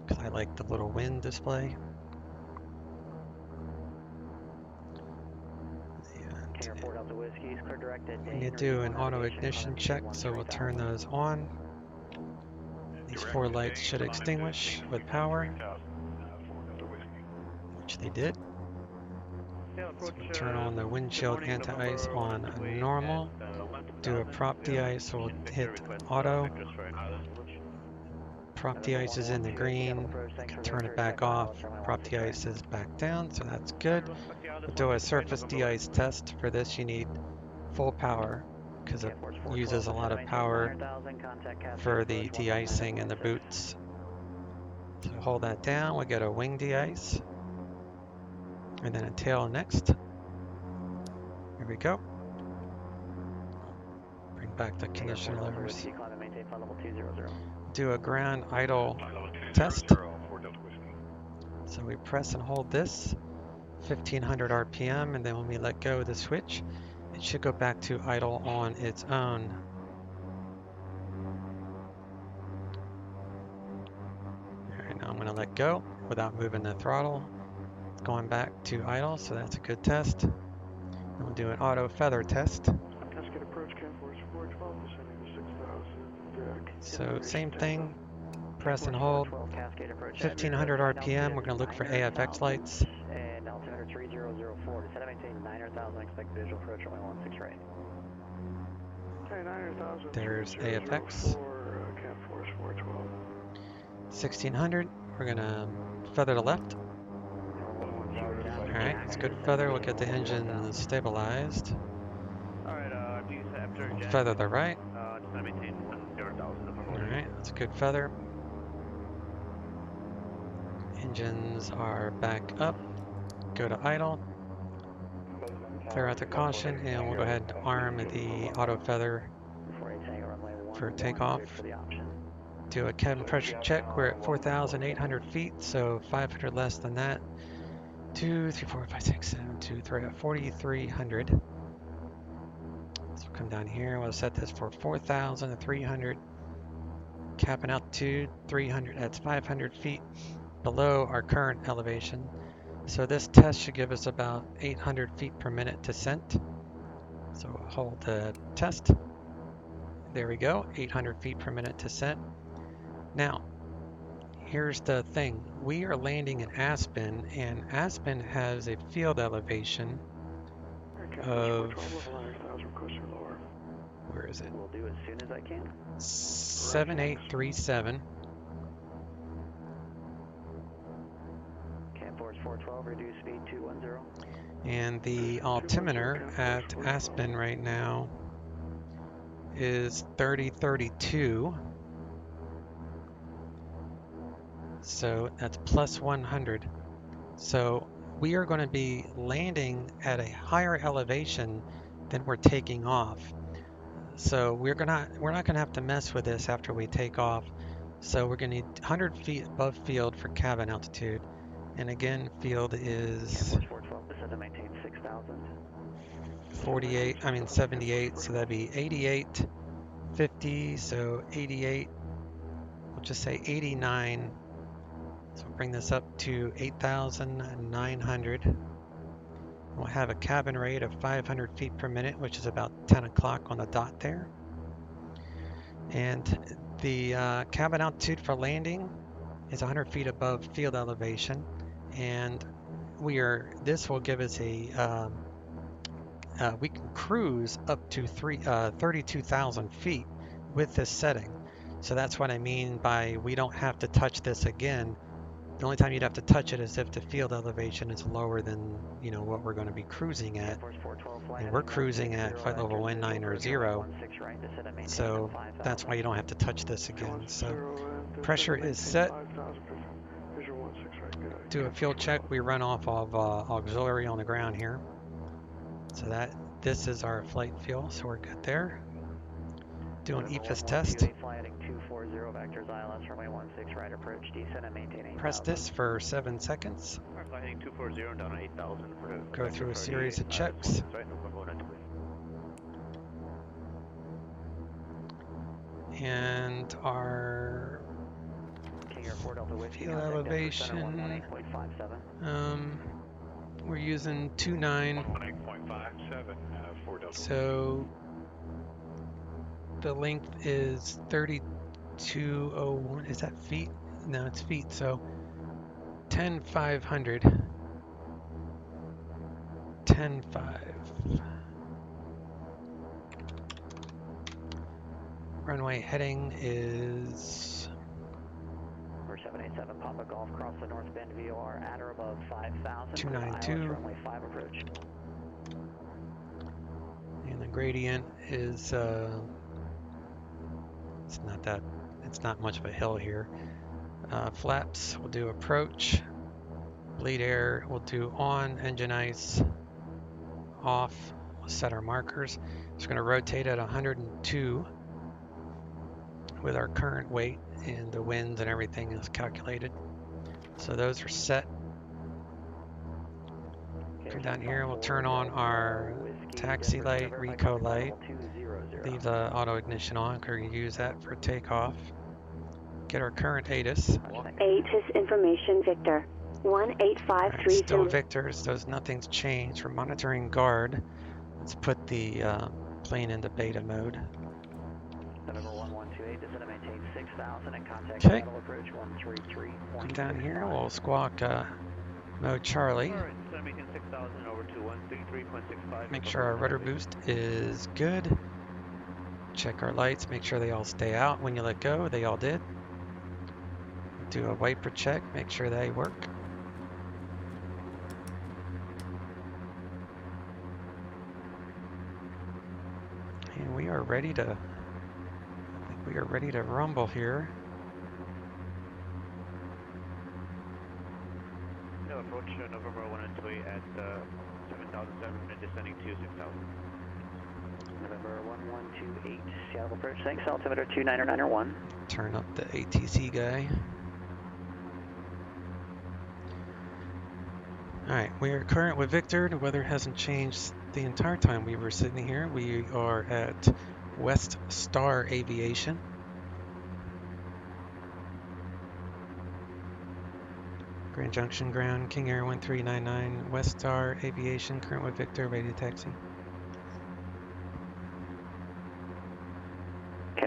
[SPEAKER 10] because I like the little wind display. We need to do an auto ignition check, so we'll turn those on. These 4 lights should extinguish with power, which they did. So we'll turn on the windshield anti-ice on normal, do a prop de-ice, so we'll hit auto. Prop de-ice is in the green, I can turn it back off. Prop de-ice is back down, so that's good. We'll do a surface de-ice test. For this you need full power, because it uses a lot of power for the de-icing in the boots. So hold that down, we'll get a wing de-ice, and then a tail next. Here we go. Bring back the condition levers. Do a ground idle test. So we press and hold this, 1500 RPM, and then when we let go of the switch, it should go back to idle on its own. Alright, now I'm going to let go without moving the throttle. It's going back to idle, so that's a good test. And we'll do an auto feather test. So same thing, press and hold. 1500 RPM, we're going to look for AFX lights.
[SPEAKER 2] And altimeter 3004, descend and maintain 900,000, expect visual approach runway 16 right.
[SPEAKER 10] There's AFX. 1600, we're going to feather to left. Alright, it's good feather, we'll get the engine stabilized. Feather the right. Alright, that's a good feather. Engines are back up. Go to idle. Clear out the caution, and we'll go ahead and arm the auto feather for takeoff. Do a cabin pressure check. We're at 4,800 feet, so 500 less than that. 2, 3, 4, 5, 6, 7, 2, 3, 4,300. So we'll come down here. We'll set this for 4,300. Cabin altitude 300. That's 500 feet below our current elevation. So this test should give us about 800 feet per minute descent. So we'll hold the test. There we go, 800 feet per minute descent. Now, here's the thing. We are landing in Aspen, and Aspen has a field elevation of, where is it?
[SPEAKER 2] We'll do as soon as I can.
[SPEAKER 10] 7837.
[SPEAKER 2] Force 412, reduce speed 210.
[SPEAKER 10] And the altimeter at Aspen right now is 3032. So that's plus 100. So we are going to be landing at a higher elevation than we're taking off. So we're not going to have to mess with this after we take off. So we're going to need 100 feet above field for cabin altitude. And again, field is 78, so that'd be 88, 50, so 88, we'll just say 89, so we'll bring this up to 8,900. We'll have a cabin rate of 500 feet per minute, which is about 10 o'clock on the dot there. And the cabin altitude for landing is 100 feet above field elevation. And this will give us we can cruise up to 32,000 feet with this setting. So that's what I mean by we don't have to touch this again. The only time you'd have to touch it is if the field elevation is lower than what we're going to be cruising at. And we're cruising at flight level 190, so that's why you don't have to touch this again. So pressure is set. Do a fuel check. We run off of auxiliary on the ground here. So this is our flight fuel, so we're good there. Do an EFIS test. Press this for 7 seconds. Go through a series of checks. And our field elevation, we're using 29. So the length is 3201. Is that feet? No, it's feet. So 10,500. 10,500. Runway heading is
[SPEAKER 2] 787 Papa Golf, cross the North Bend VOR at or above 5,000.
[SPEAKER 10] 292.
[SPEAKER 2] Runway 5 approach.
[SPEAKER 10] And the gradient is it's not much of a hill here. Flaps, we'll do approach. Bleed air, we'll do on. Engine ice, off. We'll set our markers. It's going to rotate at 102 with our current weight, and the winds and everything is calculated. So those are set. Come down here, we'll turn on our taxi light, Reco light. Leave the auto ignition on because we're going to use that for takeoff. Get our current ATIS.
[SPEAKER 11] ATIS information Victor. 18530.
[SPEAKER 10] Right, still Victor, so nothing's changed. We're monitoring guard. Let's put the plane into beta mode.
[SPEAKER 2] November 1128, descend and maintain
[SPEAKER 10] Okay. Come down here, we'll squawk mode Charlie. Make sure our rudder boost is good. Check our lights, make sure they all stay out when you let go. They all did. Do a wiper check, make sure they work. And we are ready to, I think we are ready to rumble here.
[SPEAKER 5] No, approach November 128 at 7,700, descending to 6,000.
[SPEAKER 2] November 1128, Seattle approach, thanks, altimeter 29901.
[SPEAKER 10] Turn up the ATC guy. Alright, we are current with Victor. The weather hasn't changed the entire time we were sitting here. We are at West Star Aviation. Grand Junction ground, King Air 1399, West Star Aviation, current with Victor, ready to taxi.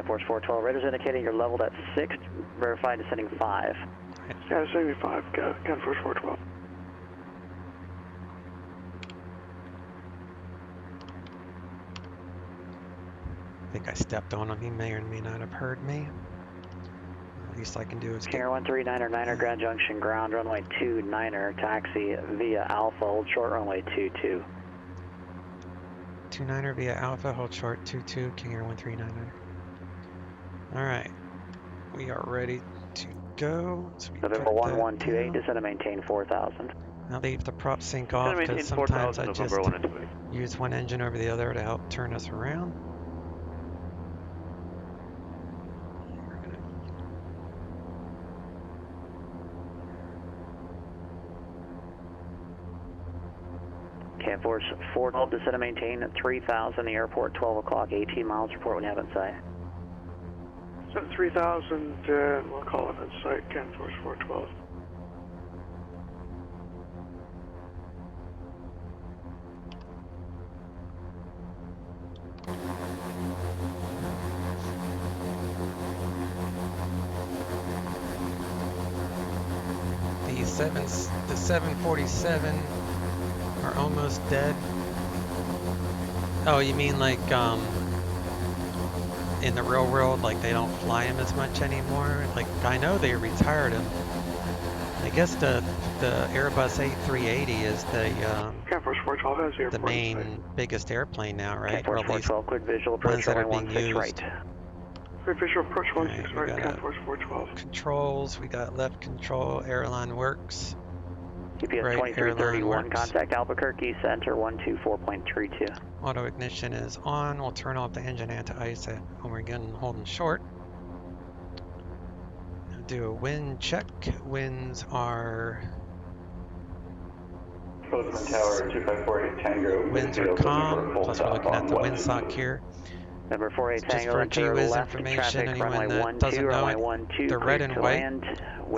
[SPEAKER 2] Force 412, radar's indicating you're leveled at 6, verified descending 5.
[SPEAKER 12] Yeah, 75, Ken Force 412.
[SPEAKER 10] I think I stepped on him, he may or may not have heard me. The least I can do is
[SPEAKER 2] King Air 1399er, Grand Junction ground, runway 29er, taxi via Alpha, hold short runway 22.
[SPEAKER 10] 29er via Alpha, hold short 22, King Air 1399. Alright, we are ready to go. So
[SPEAKER 2] November 1128, descend and maintain 4,000.
[SPEAKER 10] I'll leave the prop sync off because sometimes I just use one engine over the other to help turn us around.
[SPEAKER 2] Force 412, descend and maintain at 3,000, the airport, 12 o'clock, 18 miles, report when you have it in sight.
[SPEAKER 12] 3,000, we'll call it in sight, Ken Force 412.
[SPEAKER 10] The 747 are almost dead. Oh, you mean like in the real world, like they don't fly him as much anymore? Like I know they retired him. I guess the Airbus A380 is the main biggest airplane now, right? Or at least
[SPEAKER 2] quick visual
[SPEAKER 10] ones
[SPEAKER 2] approach,
[SPEAKER 10] that are being used.
[SPEAKER 2] Right.
[SPEAKER 12] Visual approach 16
[SPEAKER 10] Right,
[SPEAKER 12] right, Ken Force 412.
[SPEAKER 10] Controls, we got left control, airline works.
[SPEAKER 2] GPS
[SPEAKER 10] Right,
[SPEAKER 2] 2331, contact Albuquerque, center 124.32.
[SPEAKER 10] Auto ignition is on. We'll turn off the engine anti-ice when we're getting holding short. Do a wind check. Winds are...
[SPEAKER 13] Tower 2548 Tango.
[SPEAKER 10] Winds are calm, plus we're looking at the windsock here.
[SPEAKER 2] Number 48
[SPEAKER 10] Just
[SPEAKER 2] Tango,
[SPEAKER 10] for GWiz
[SPEAKER 2] left
[SPEAKER 10] information,
[SPEAKER 2] traffic,
[SPEAKER 10] anyone that doesn't know it, the red and white,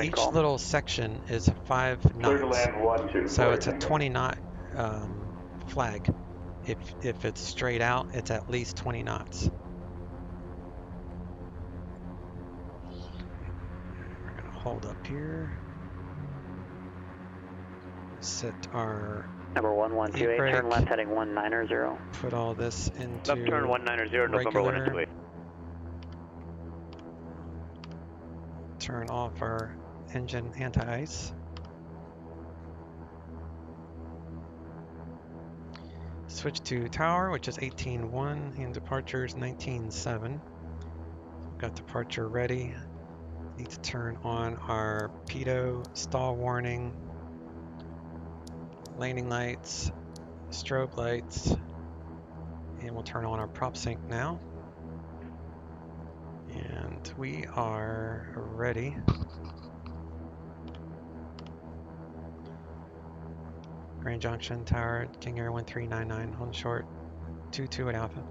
[SPEAKER 10] each little section is 5 knots. So it's a 20 knot flag. If it's straight out, it's at least 20 knots. We're gonna hold up here. Set our
[SPEAKER 2] number 1128, turn left heading 190.
[SPEAKER 10] Put all this into
[SPEAKER 5] left turn 190, November 128.
[SPEAKER 10] Turn off our engine anti-ice. Switch to tower, which is 18.1, and departure is 19.7. Got departure ready. Need to turn on our pitot, stall warning, landing lights, strobe lights, and we'll turn on our prop sync now. And we are ready. Grand Junction Tower, King Air 1399, on short, 22 at Alpha.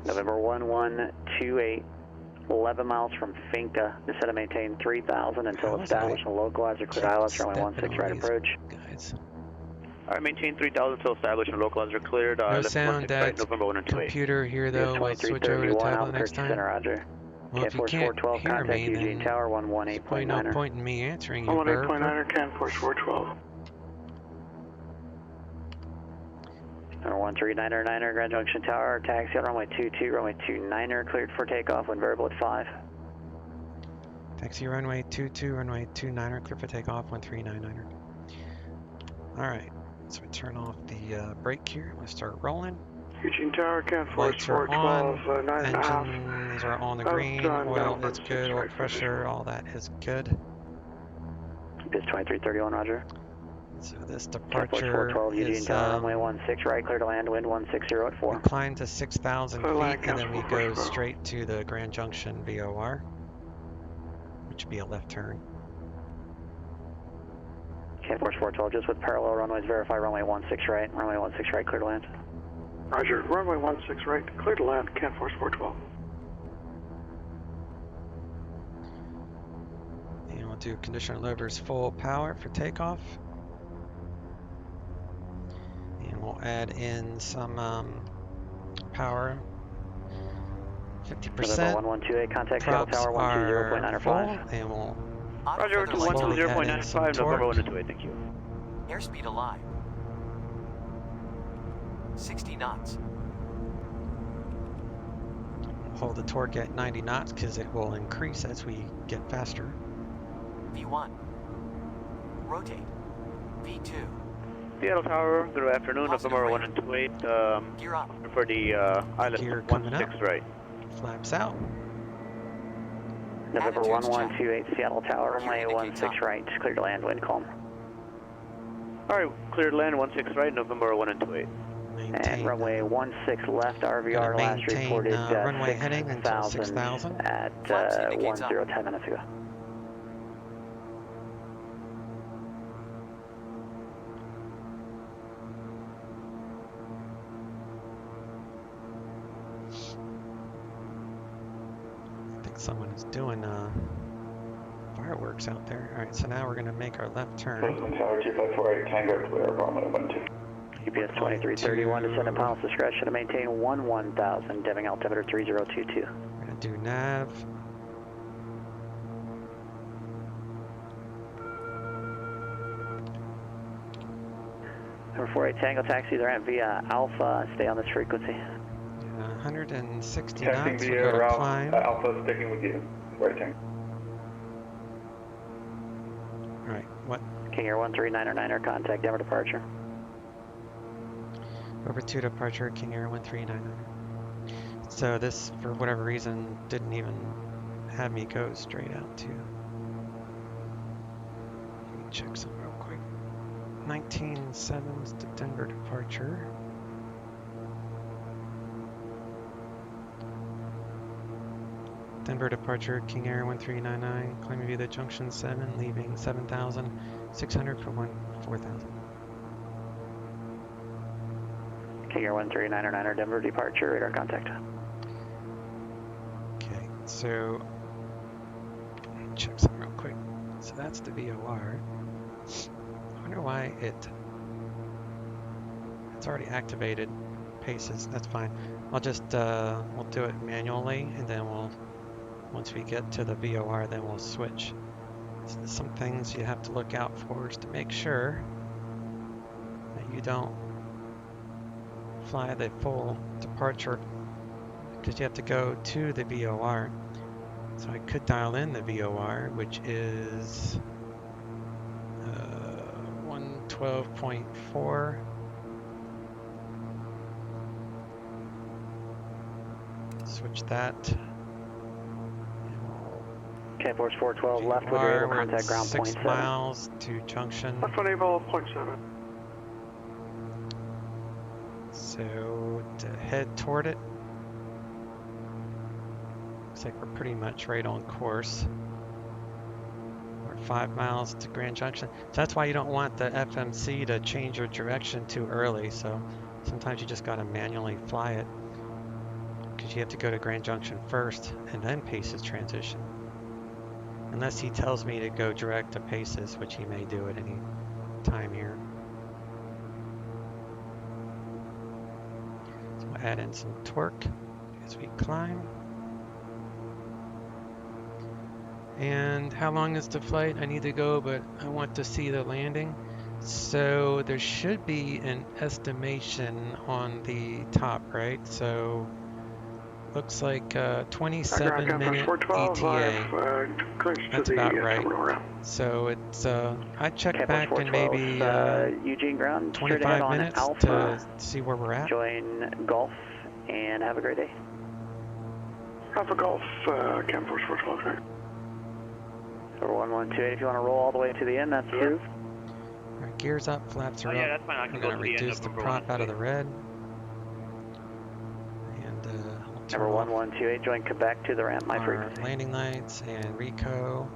[SPEAKER 2] November 1128, 11 miles from Finca, descend and maintain 3,000 until established and localized or cleared ILS, runway 16 right approach.
[SPEAKER 10] Guys.
[SPEAKER 5] Alright, maintain 3,000 until established and localized or cleared.
[SPEAKER 10] No sound at
[SPEAKER 5] November 128.
[SPEAKER 10] computer here though, we'll switch over to tablet next time.
[SPEAKER 2] Roger.
[SPEAKER 10] Well, if you can't hear me, then there's probably no point in me answering you, Burr.
[SPEAKER 12] 118.9er, Can Force 412.
[SPEAKER 2] 139er, Grand Junction Tower, taxi on runway 22, runway 29er, cleared for takeoff, wind variable at 5.
[SPEAKER 10] Taxi runway 22, runway 29er, clear for takeoff, 1399er. Alright, so we turn off the brake here, let's start rolling.
[SPEAKER 12] Eugene Tower, Can Force
[SPEAKER 10] Lights are
[SPEAKER 12] 412,
[SPEAKER 10] on,
[SPEAKER 12] 9.5.
[SPEAKER 10] engines are on the green, oil is good, oil pressure, all that is good.
[SPEAKER 2] Biz 2331, roger.
[SPEAKER 10] So this departure is
[SPEAKER 2] runway 16 right, clear to land, wind 160 at 4.
[SPEAKER 10] We climb to 6,000 feet and then we go straight to the Grand Junction VOR, which would be a left turn.
[SPEAKER 2] Can Force 412, just with parallel runways, verify runway 16 right, clear to land.
[SPEAKER 12] Roger, runway 16 right, clear to land, Can Force 412.
[SPEAKER 10] And we'll do conditioner levers full power for takeoff. And we'll add in some power, 50%.
[SPEAKER 2] 1128, contact
[SPEAKER 10] Props
[SPEAKER 2] Tower
[SPEAKER 10] are full, and we'll
[SPEAKER 14] Roger, to
[SPEAKER 10] slowly add in some
[SPEAKER 14] 120.95, November
[SPEAKER 10] torque.
[SPEAKER 14] 128, thank you.
[SPEAKER 15] Airspeed alive. 60 knots.
[SPEAKER 10] Hold the torque at 90 knots because it will increase as we get faster.
[SPEAKER 15] V1. Rotate. V2.
[SPEAKER 14] Seattle Tower, good afternoon, November 128,
[SPEAKER 15] Gear up.
[SPEAKER 14] for the island
[SPEAKER 10] Gear coming
[SPEAKER 14] 16
[SPEAKER 10] out.
[SPEAKER 14] right.
[SPEAKER 10] Flaps out.
[SPEAKER 2] November 1128, Seattle Tower, runway 16 right, clear to land, wind calm.
[SPEAKER 14] Alright, cleared land 16 right, November 128.
[SPEAKER 2] And runway 16 left, RVR last reported
[SPEAKER 10] runway heading until 6,000
[SPEAKER 2] at 10 minutes ago.
[SPEAKER 10] I think someone is doing fireworks out there. Alright, so now we're going to make our left turn.
[SPEAKER 13] Tower 2548, Tango, clear, runway 12.
[SPEAKER 2] UPS 2331, descend at pilot's discretion to maintain 11,000, dimming altimeter 3022.
[SPEAKER 10] We're going to do nav.
[SPEAKER 2] Number 48 Tango taxi, they're at via Alpha, stay on this frequency.
[SPEAKER 10] 160
[SPEAKER 13] Taxing
[SPEAKER 10] knots, we
[SPEAKER 13] via
[SPEAKER 10] go to
[SPEAKER 13] route
[SPEAKER 10] climb.
[SPEAKER 13] Alpha, sticking with you. Right tank.
[SPEAKER 10] Alright, what?
[SPEAKER 2] King Air 139er, contact Denver departure.
[SPEAKER 10] Over to departure, King Air 1399. So this, for whatever reason, didn't even have me go straight out to. Let me check some real quick. 19.7's to Denver departure. Denver departure, King Air 1399, climbing via the Junction 7, leaving 7,600 for 4,000.
[SPEAKER 2] King Air 139er, Denver departure, radar contact.
[SPEAKER 10] Okay, so check something real quick. So that's the VOR. I wonder why it's already activated paces. That's fine. I'll just we'll do it manually, and then once we get to the VOR, then we'll switch. So some things you have to look out for is to make sure that you don't fly the full departure, because you have to go to the VOR. So I could dial in the VOR, which is 112.4. Switch that.
[SPEAKER 2] Okay, Force 412 left with radar contact ground
[SPEAKER 10] 6 miles to Junction.
[SPEAKER 12] Left enable 0.7.
[SPEAKER 10] So to head toward it. Looks like we're pretty much right on course. We're 5 miles to Grand Junction. So that's why you don't want the FMC to change your direction too early. So sometimes you just got to manually fly it, because you have to go to Grand Junction first and then Paces transition. Unless he tells me to go direct to Paces, which he may do at any time here. So we'll add in some torque as we climb. And how long is the flight? I need to go, but I want to see the landing. So there should be an estimation on the top, right? So looks like 27-minute ETA. That's about right. So it's I check back in maybe
[SPEAKER 2] Eugene ground,
[SPEAKER 10] 25 minutes to see where we're at.
[SPEAKER 2] Join Golf and have a great day.
[SPEAKER 12] Alpha Golf, Cam Force 412, right?
[SPEAKER 2] Over 1128, if you want to roll all the way to the end, that's approved.
[SPEAKER 10] All right, gears up, flaps are
[SPEAKER 14] yeah,
[SPEAKER 10] up.
[SPEAKER 14] that's fine. I can
[SPEAKER 10] We're
[SPEAKER 14] go
[SPEAKER 10] going to
[SPEAKER 14] to the end
[SPEAKER 10] reduce
[SPEAKER 14] of
[SPEAKER 10] the
[SPEAKER 14] number
[SPEAKER 10] prop out of the red. And we'll turn
[SPEAKER 2] Number
[SPEAKER 10] off
[SPEAKER 2] 1128, join Quebec to the ramp, my
[SPEAKER 10] our
[SPEAKER 2] frequency.
[SPEAKER 10] landing lights and reco.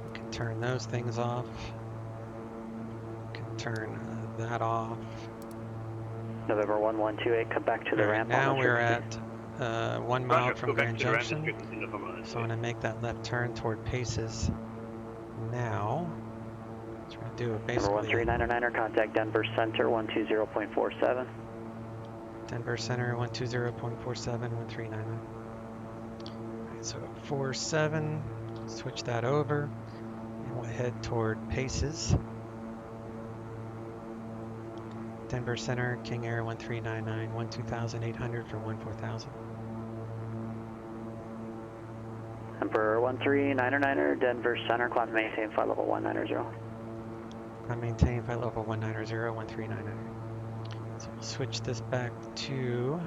[SPEAKER 10] We can turn those things off. We can turn that off.
[SPEAKER 2] November 1128, Quebec to the ramp.
[SPEAKER 10] Now we're at 1 mile from Grand Junction. So I'm going to make that left turn toward Paces now. So we're going to do a basically...
[SPEAKER 2] Number 1399er, contact Denver Center 120.47.
[SPEAKER 10] Denver Center 120.47, 1399. Alright, so 47, switch that over, and we'll head toward Paces. Denver Center, King Air 1399, 12,800 for 14,000.
[SPEAKER 2] Number 1399er, Denver Center, climb maintain flight level 190.
[SPEAKER 10] Climb maintain flight level 190, 1399. So we'll switch this back to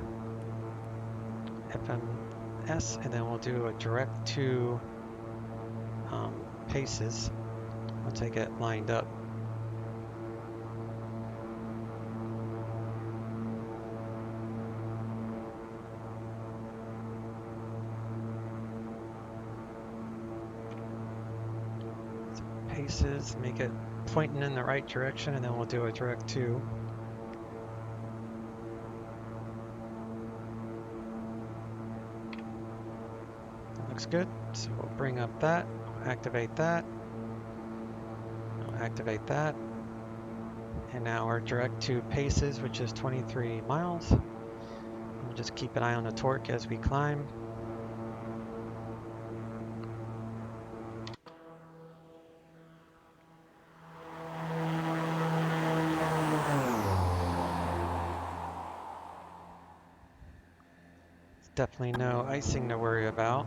[SPEAKER 10] FMS, and then we'll do a direct to Paces once I get lined up. So Paces, make it pointing in the right direction, and then we'll do a direct to. Looks good, so we'll bring up that, activate that, we'll activate that, and now we're direct to Paces, which is 23 miles. We'll just keep an eye on the torque as we climb. Definitely no icing to worry about.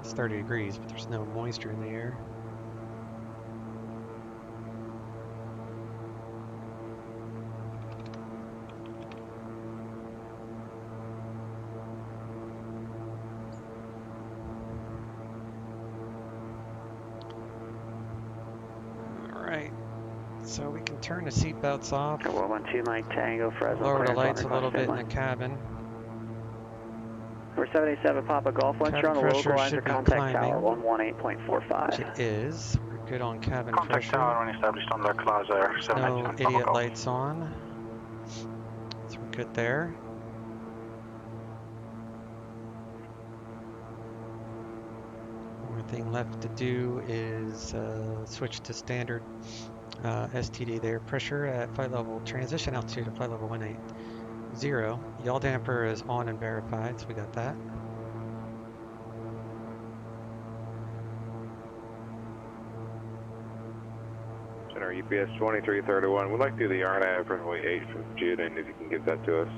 [SPEAKER 10] It's 30 degrees, but there's no moisture in the air. Alright, so we can turn the seatbelts off.
[SPEAKER 2] 112 Mike Tango, Fresno.
[SPEAKER 10] Lower the lights a little bit in the cabin.
[SPEAKER 2] Number 787 Papa Golf, once you're on the local lines, contact tower 118.45.
[SPEAKER 10] It is. We're good on cabin
[SPEAKER 13] contact
[SPEAKER 10] pressure.
[SPEAKER 13] tower when established on their class air.
[SPEAKER 10] No idiot lights on. So we're good there. Only thing left to do is switch to standard STD there. Pressure at flight level, transition altitude at flight level 180. Yaw damper is on and verified, so we got that.
[SPEAKER 16] Center UPS 2331. We'd like to do the RNAV runway 8 from June, and if you can give that to us.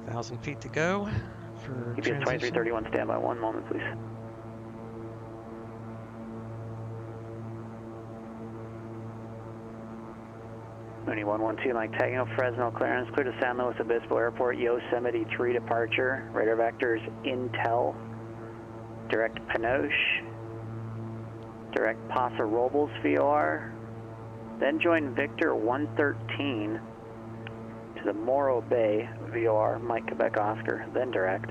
[SPEAKER 10] 1,000 feet to go for
[SPEAKER 2] UPS
[SPEAKER 10] transition.
[SPEAKER 2] 2331, stand by 1 moment, please. Mooney 112, Mike Tango, Fresno clearance, clear to San Luis Obispo Airport, Yosemite 3 departure, radar vectors Intel, direct Pinoche, direct Paso Robles VOR, then join Victor 113 to the Morro Bay VOR, Mike Quebec Oscar, then direct.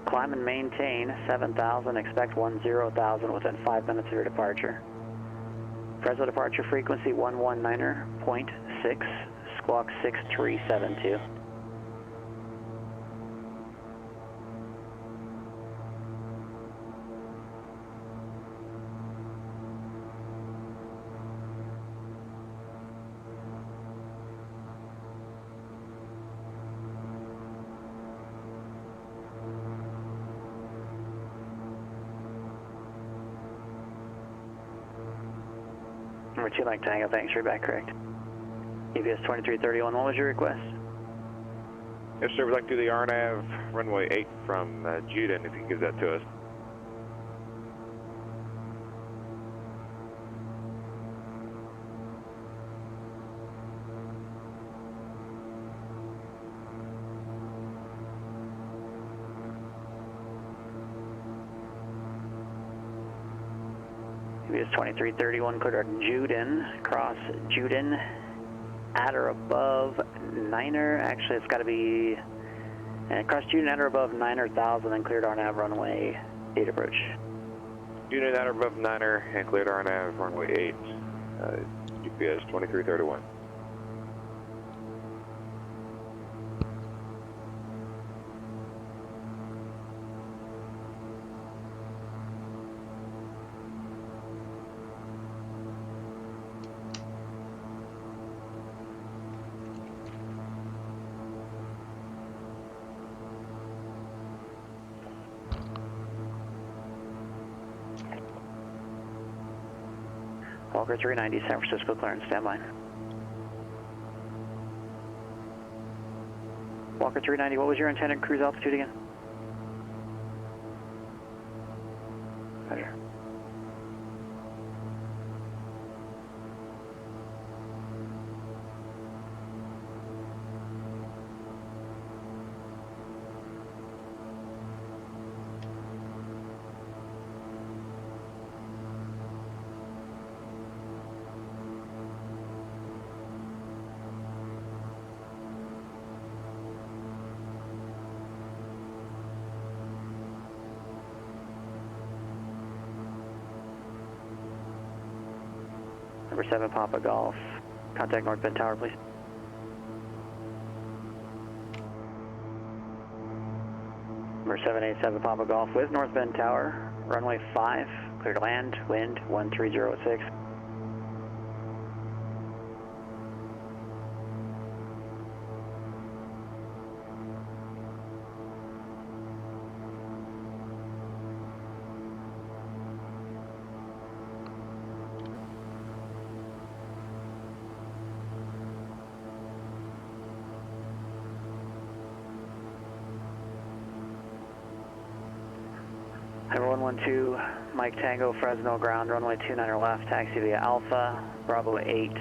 [SPEAKER 2] Climb and maintain 7,000, expect 10,000 within 5 minutes of your departure. Fresno departure frequency 119.6, squawk 6372. Number 2 Mike Tango, thanks, you're back correct. UPS 2331, what was your request?
[SPEAKER 16] Yes, sir. We'd like to do the RNAV runway 8 from Juden, if you can give that to us.
[SPEAKER 2] UPS 2331, clear to Juden, cross Juden, at or above Niner, actually it's got to be, cross Juden at or above Niner 1000, then cleared RNAV runway 8 approach.
[SPEAKER 16] Juden at or above Niner and cleared RNAV runway 8, UPS 2331.
[SPEAKER 2] Walker 390, San Francisco clearance, standby. Walker 390, what was your intended cruise altitude again? Roger. Number 7 Papa Golf, contact North Bend Tower, please. Number 787 Papa Golf with North Bend Tower, runway 5, clear to land, wind 1306. Number 112, Mike Tango, Fresno ground, runway 29 left, taxi via Alpha, Bravo 8,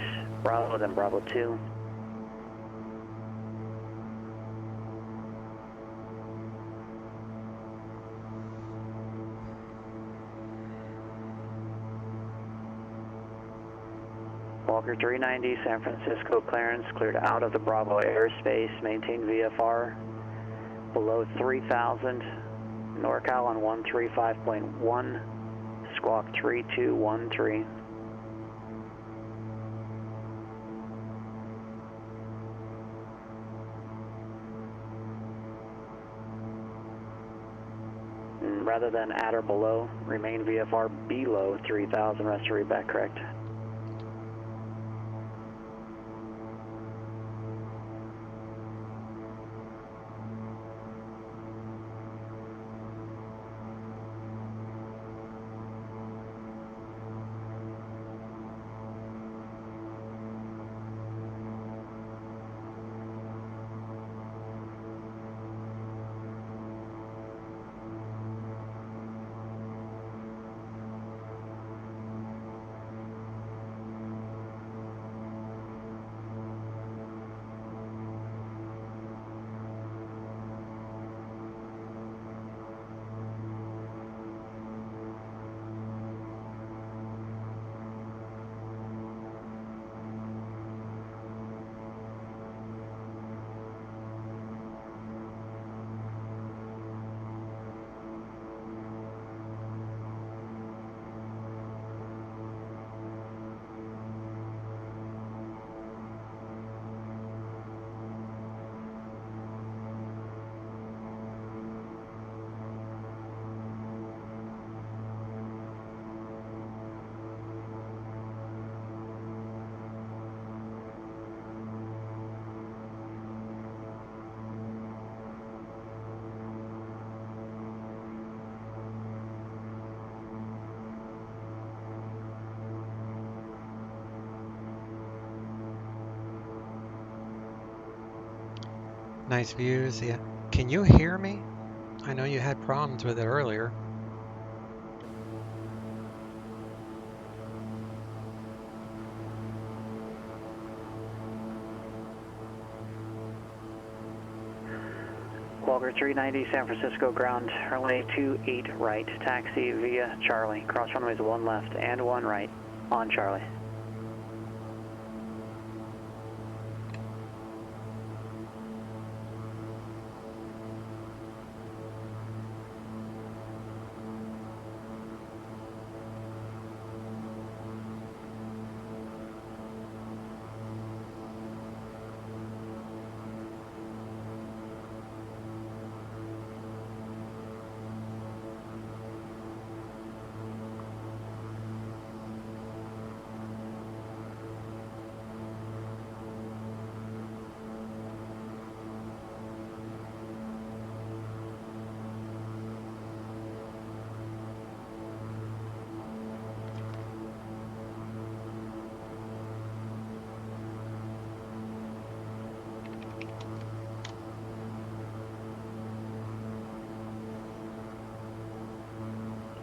[SPEAKER 2] Bravo, then Bravo 2. Walker 390, San Francisco clearance, cleared out of the Bravo airspace, maintain VFR below 3,000. NorCal on 135.1, squawk 3213. Rather than at or below, remain VFR below 3,000, rest to read back correct.
[SPEAKER 10] Nice views, yeah. Can you hear me? I know you had problems with it earlier.
[SPEAKER 2] Walker 390, San Francisco ground, runway 28 right, taxi via Charlie. Cross runways 1 left and 1 right on Charlie.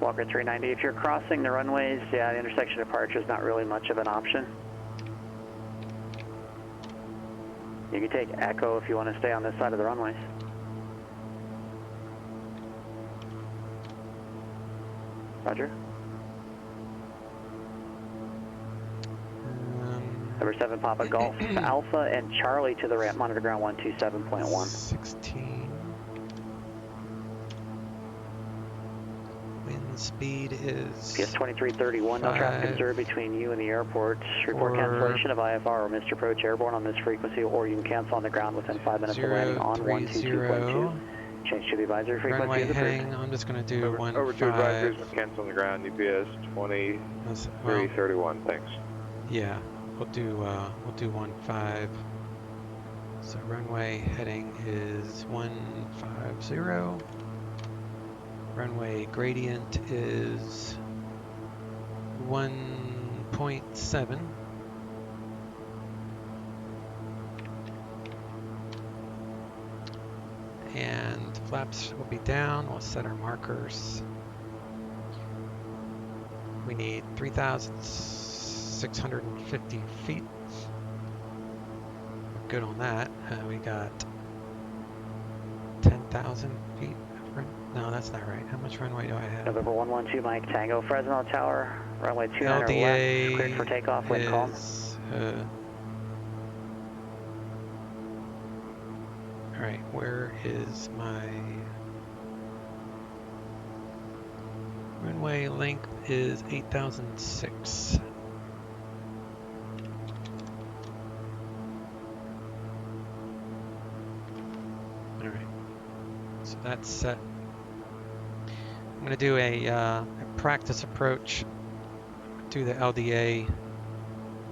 [SPEAKER 2] Walker 390, if you're crossing the runways, yeah, the intersection departure is not really much of an option. You can take Echo if you want to stay on this side of the runways. Roger. Number 7 Papa Golf Alpha and Charlie to the ramp, monitor ground 127.1.
[SPEAKER 10] 16. Wind speed is
[SPEAKER 2] PS 2331, no traffic observed between you and the airport. Report cancellation of IFR or Mr. Approach airborne on this frequency, or you can cancel on the ground within 5 minutes of landing on 122.2. Change to the advisory frequency.
[SPEAKER 10] Runway heading, I'm just going to do 1-5.
[SPEAKER 16] Over to advisories, cancel on the ground, UPS 2331, thanks.
[SPEAKER 10] Yeah, we'll do 1-5. So runway heading is 150. Runway gradient is 1.7. And flaps will be down. We'll set our markers. We need 3,650 feet. We're good on that. We got 10,000 feet. No, that's not right. How much runway do I have?
[SPEAKER 2] November 112 Mike Tango, Fresno Tower, runway 29
[SPEAKER 10] LDA
[SPEAKER 2] left, cleared for takeoff, wind calm.
[SPEAKER 10] Alright, where is my runway length is 8,006. Alright, so that's set. I'm going to do a practice approach to the LDA,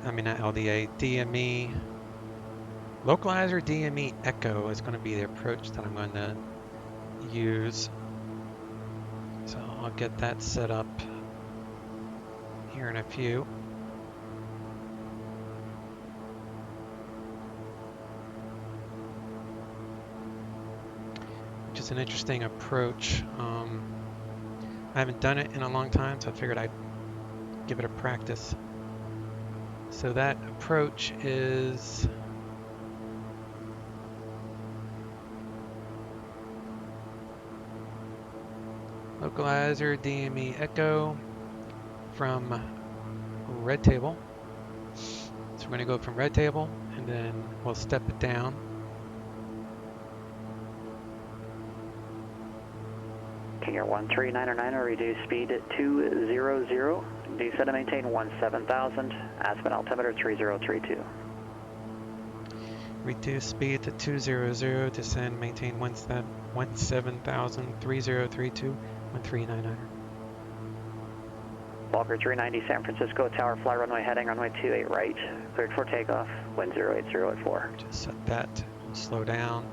[SPEAKER 10] not LDA, DME, localizer DME Echo is going to be the approach that I'm going to use. So I'll get that set up here in a few. Which is an interesting approach. I haven't done it in a long time, so I figured I'd give it a practice. So that approach is localizer DME Echo from red table. So we're going to go from red table and then we'll step it down.
[SPEAKER 2] King Air 13909, reduce speed at 200. Descend and maintain 17,000. Aspen altimeter 3032.
[SPEAKER 10] Reduce speed to 200. Descend, maintain 17,000. 3032. 1399.
[SPEAKER 2] Walker 390, San Francisco Tower, fly runway heading, runway 28 right. Cleared for takeoff, wind 080 at 4.
[SPEAKER 10] Just set that, slow down,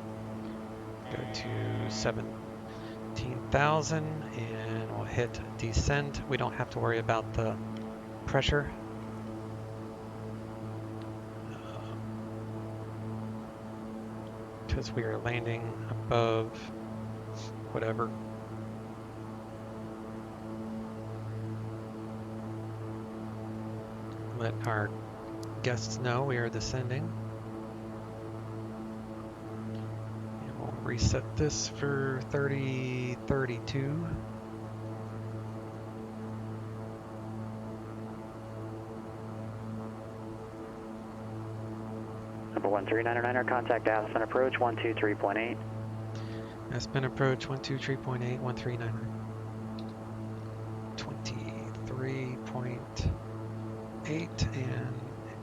[SPEAKER 10] go to 17,000 and we'll hit descend. We don't have to worry about the pressure. because we are landing above whatever. Let our guests know we are descending. And we'll reset this for 3032.
[SPEAKER 2] Number 13909, contact Aspen approach 123.8.
[SPEAKER 10] Aspen approach 123.8, 1399. 23.8 and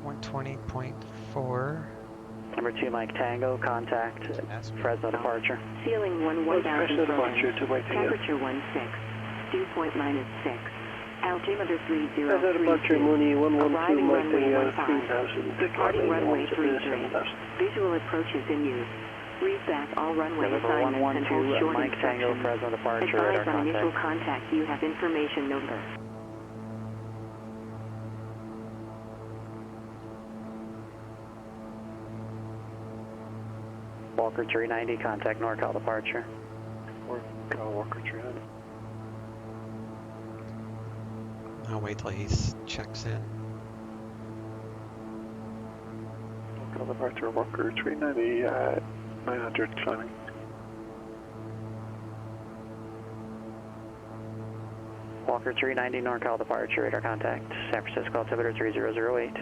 [SPEAKER 10] 120.4.
[SPEAKER 2] Number 2 Mike Tango, contact Fresno departure.
[SPEAKER 11] Ceiling 1000.
[SPEAKER 12] Departure to waiting.
[SPEAKER 11] Temperature 16. Dew point -6. Altimeter 30.
[SPEAKER 12] Fresno departure Mooney 112
[SPEAKER 11] Arriving runway
[SPEAKER 12] waiting
[SPEAKER 11] 15.
[SPEAKER 12] 3000.
[SPEAKER 11] Departing runway 33. Visual approach is in use. Read back all runway assignments and hold short
[SPEAKER 2] Mike Tango,
[SPEAKER 11] instructions.
[SPEAKER 2] Fresno departure,
[SPEAKER 11] Advise
[SPEAKER 2] radar
[SPEAKER 11] on initial
[SPEAKER 2] contact.
[SPEAKER 11] contact you have information number.
[SPEAKER 2] Walker 390, contact NorCal departure.
[SPEAKER 12] Walker 390.
[SPEAKER 10] I'll wait till he checks in.
[SPEAKER 12] Local departure Walker 390 at 900 climbing.
[SPEAKER 2] Walker 390, NorCal departure, radar contact, San Francisco, altimeter 3008.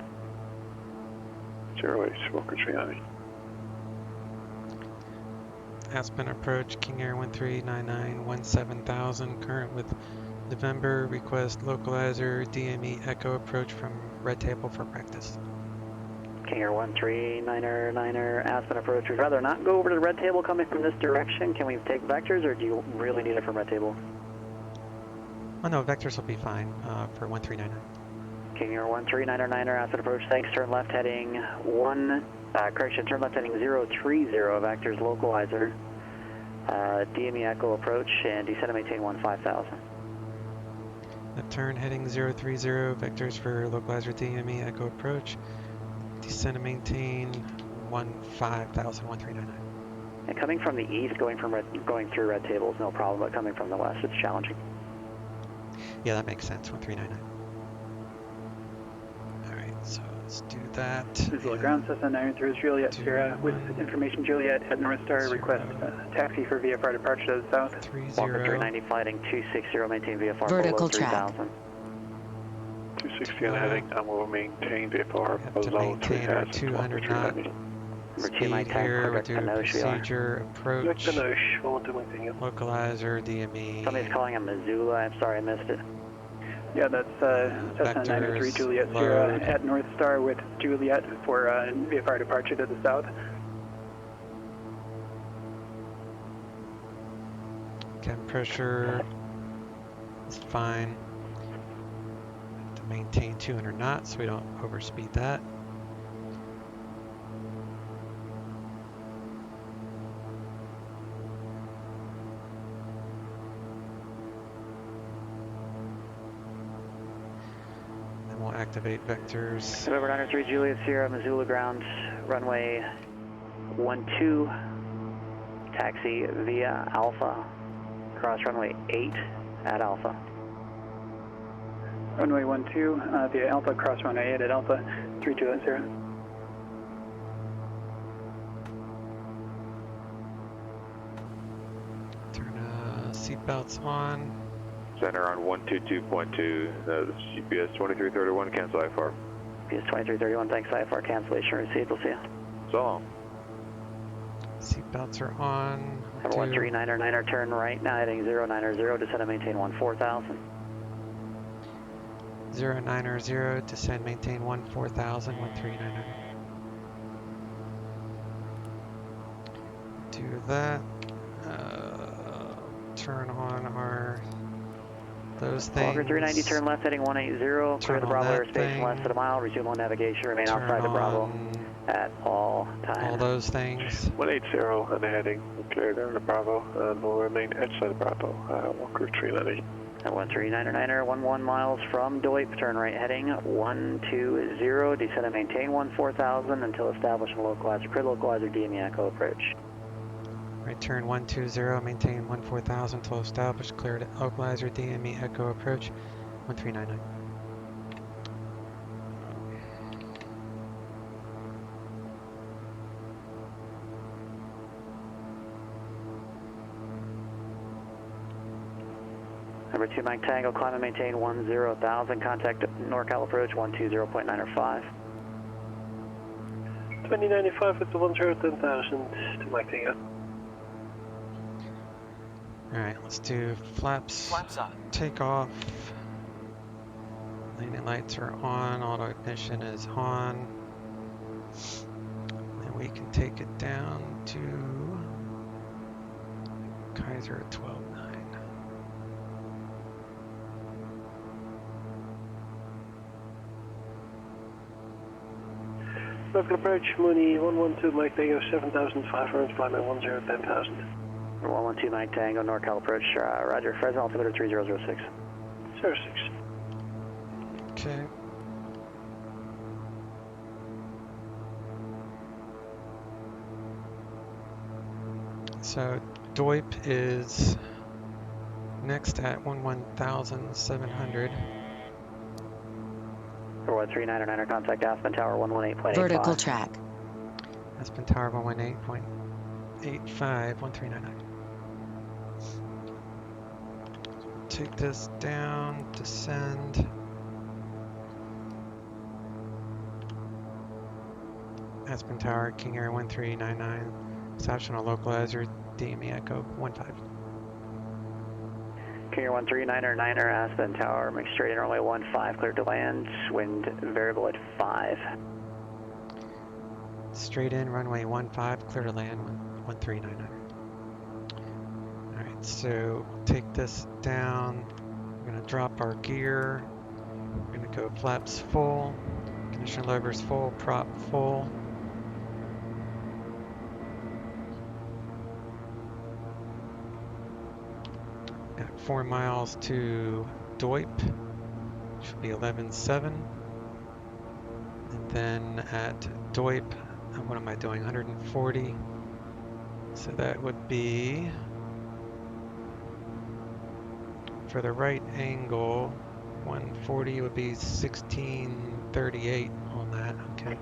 [SPEAKER 12] 08, Walker 390.
[SPEAKER 10] Aspen approach, King Air 1399, 17,000, current with November, request localizer, DME Echo approach from Red Table for practice.
[SPEAKER 2] King Air 139er, Aspen approach. We'd rather not go over to the Red Table coming from this direction. Can we take vectors, or do you really need it from Red Table?
[SPEAKER 10] Oh no, vectors will be fine for 1399.
[SPEAKER 2] King Air 139er, Aspen approach. Thanks. Turn left heading turn left heading 030, vectors localizer, DME Echo approach, and descend and maintain 15,000.
[SPEAKER 10] Left turn heading 030, vectors for localizer DME Echo approach, descend and maintain 15,000, 1399.
[SPEAKER 2] And coming from the east, going through Red Table is no problem, but coming from the west, it's challenging.
[SPEAKER 10] Yeah, that makes sense, 1399. Alright, so let's do that.
[SPEAKER 17] Visual ground system 93 Juliet Sierra with information Juliet at North Star, request taxi for VFR departure to the south.
[SPEAKER 2] Walker 390 flighting 260, maintain VFR
[SPEAKER 17] Vertical
[SPEAKER 2] below 3,000.
[SPEAKER 12] 260 on heading, and we'll maintain VFR below 3,000.
[SPEAKER 10] 200 knot speed here, we'll do procedure, approach, localizer, DME.
[SPEAKER 2] Somebody's calling a Missoula, I'm sorry I missed it.
[SPEAKER 17] Yeah, that's Cessna 93 Juliet Sierra at North Star with Juliet for VFR departure to the south.
[SPEAKER 10] Cabin pressure is fine. To maintain 200 knots so we don't overspeed that. Then we'll activate vectors.
[SPEAKER 2] November 93 Juliet Sierra, Missoula ground, runway 12, taxi via Alpha, cross runway 8 at Alpha.
[SPEAKER 17] Runway 12 via Alpha, cross runway 8 at Alpha, 3 Juliet Sierra.
[SPEAKER 10] Turn seatbelts on.
[SPEAKER 16] Center on 122.2, this is GPS 2331, cancel IFR.
[SPEAKER 2] GPS 2331, thanks IFR, cancellation received, we'll see you.
[SPEAKER 16] So long.
[SPEAKER 10] Seatbelts are on.
[SPEAKER 2] Number 139er, turn right, now heading 090, descend and maintain 14,000.
[SPEAKER 10] 090, descend, maintain 14,000, 1399. Do that. Turn on our those things.
[SPEAKER 2] Walker 390, turn left heading 180, clear the Bravo airspace less than a mile, resume on navigation, remain outside the Bravo at all times.
[SPEAKER 10] All those things.
[SPEAKER 12] 180 and heading, clear down the Bravo, and we'll remain outside the Bravo, Walker 390.
[SPEAKER 2] At 139er, 11 miles from Deutsch, turn right heading 120, descend and maintain 14,000 until establishing localizer, grid localizer, DME Echo approach.
[SPEAKER 10] Right turn 120, maintain 14,000 till established, cleared localizer, DME Echo approach 1399.
[SPEAKER 2] Number 2 Mike Tango, climb and maintain 10,000, contact NorCal approach 120.905.
[SPEAKER 12] 2095 with the 10,000 to Mike Tango.
[SPEAKER 10] Alright, let's do flaps, takeoff. Landing lights are on, auto ignition is on. And we can take it down to Kaiser 12.9.
[SPEAKER 12] Local approach, Mooney 112 Mike Tango 7,500, fly by 10,000.
[SPEAKER 2] 112 Mike Tango, NorCal approach, roger, Fresno altimeter 3006.
[SPEAKER 12] 06.
[SPEAKER 10] Okay. So DOIP is next at 11,700.
[SPEAKER 2] 41399er, contact Aspen Tower 118.85.
[SPEAKER 18] Vertical track.
[SPEAKER 10] Aspen Tower 118.85, 1399. Take this down, descend. Aspen Tower, King Air 1399. Reception on localizer, DME Echo 15.
[SPEAKER 2] King Air 139er, Aspen Tower, make straight in runway 15, clear to land, wind variable at 5.
[SPEAKER 10] Straight in, runway 15, clear to land, 1399. Alright, so take this down. We're going to drop our gear. We're going to go flaps full, ignition levers full, prop full. Got 4 miles to DOIP, should be 11.7. And then at DOIP, what am I doing, 140. So that would be, for the right angle, 140 would be 1638 on that, okay.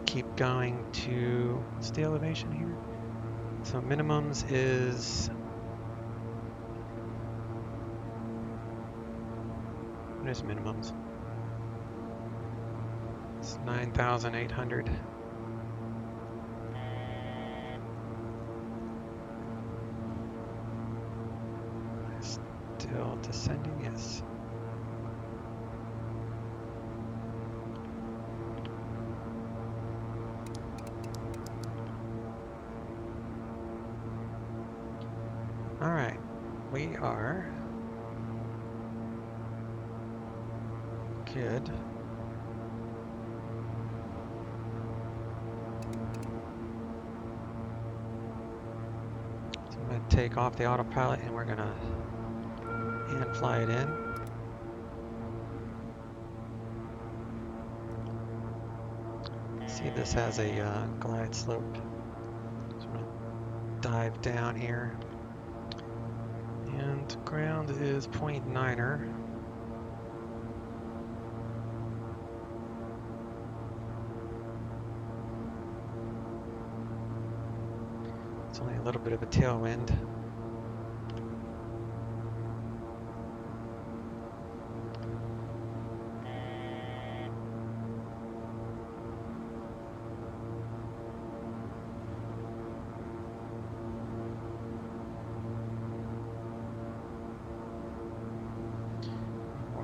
[SPEAKER 10] Keep going to, what's the elevation here? So minimums is, what is minimums? It's 9,800. Still descending, yes. Alright, we are good. So I'm going to take off the autopilot and we're going to hand fly it in. See, this has a glide slope. So I'm going to dive down here. And ground is 0.9er. It's only a little bit of a tailwind.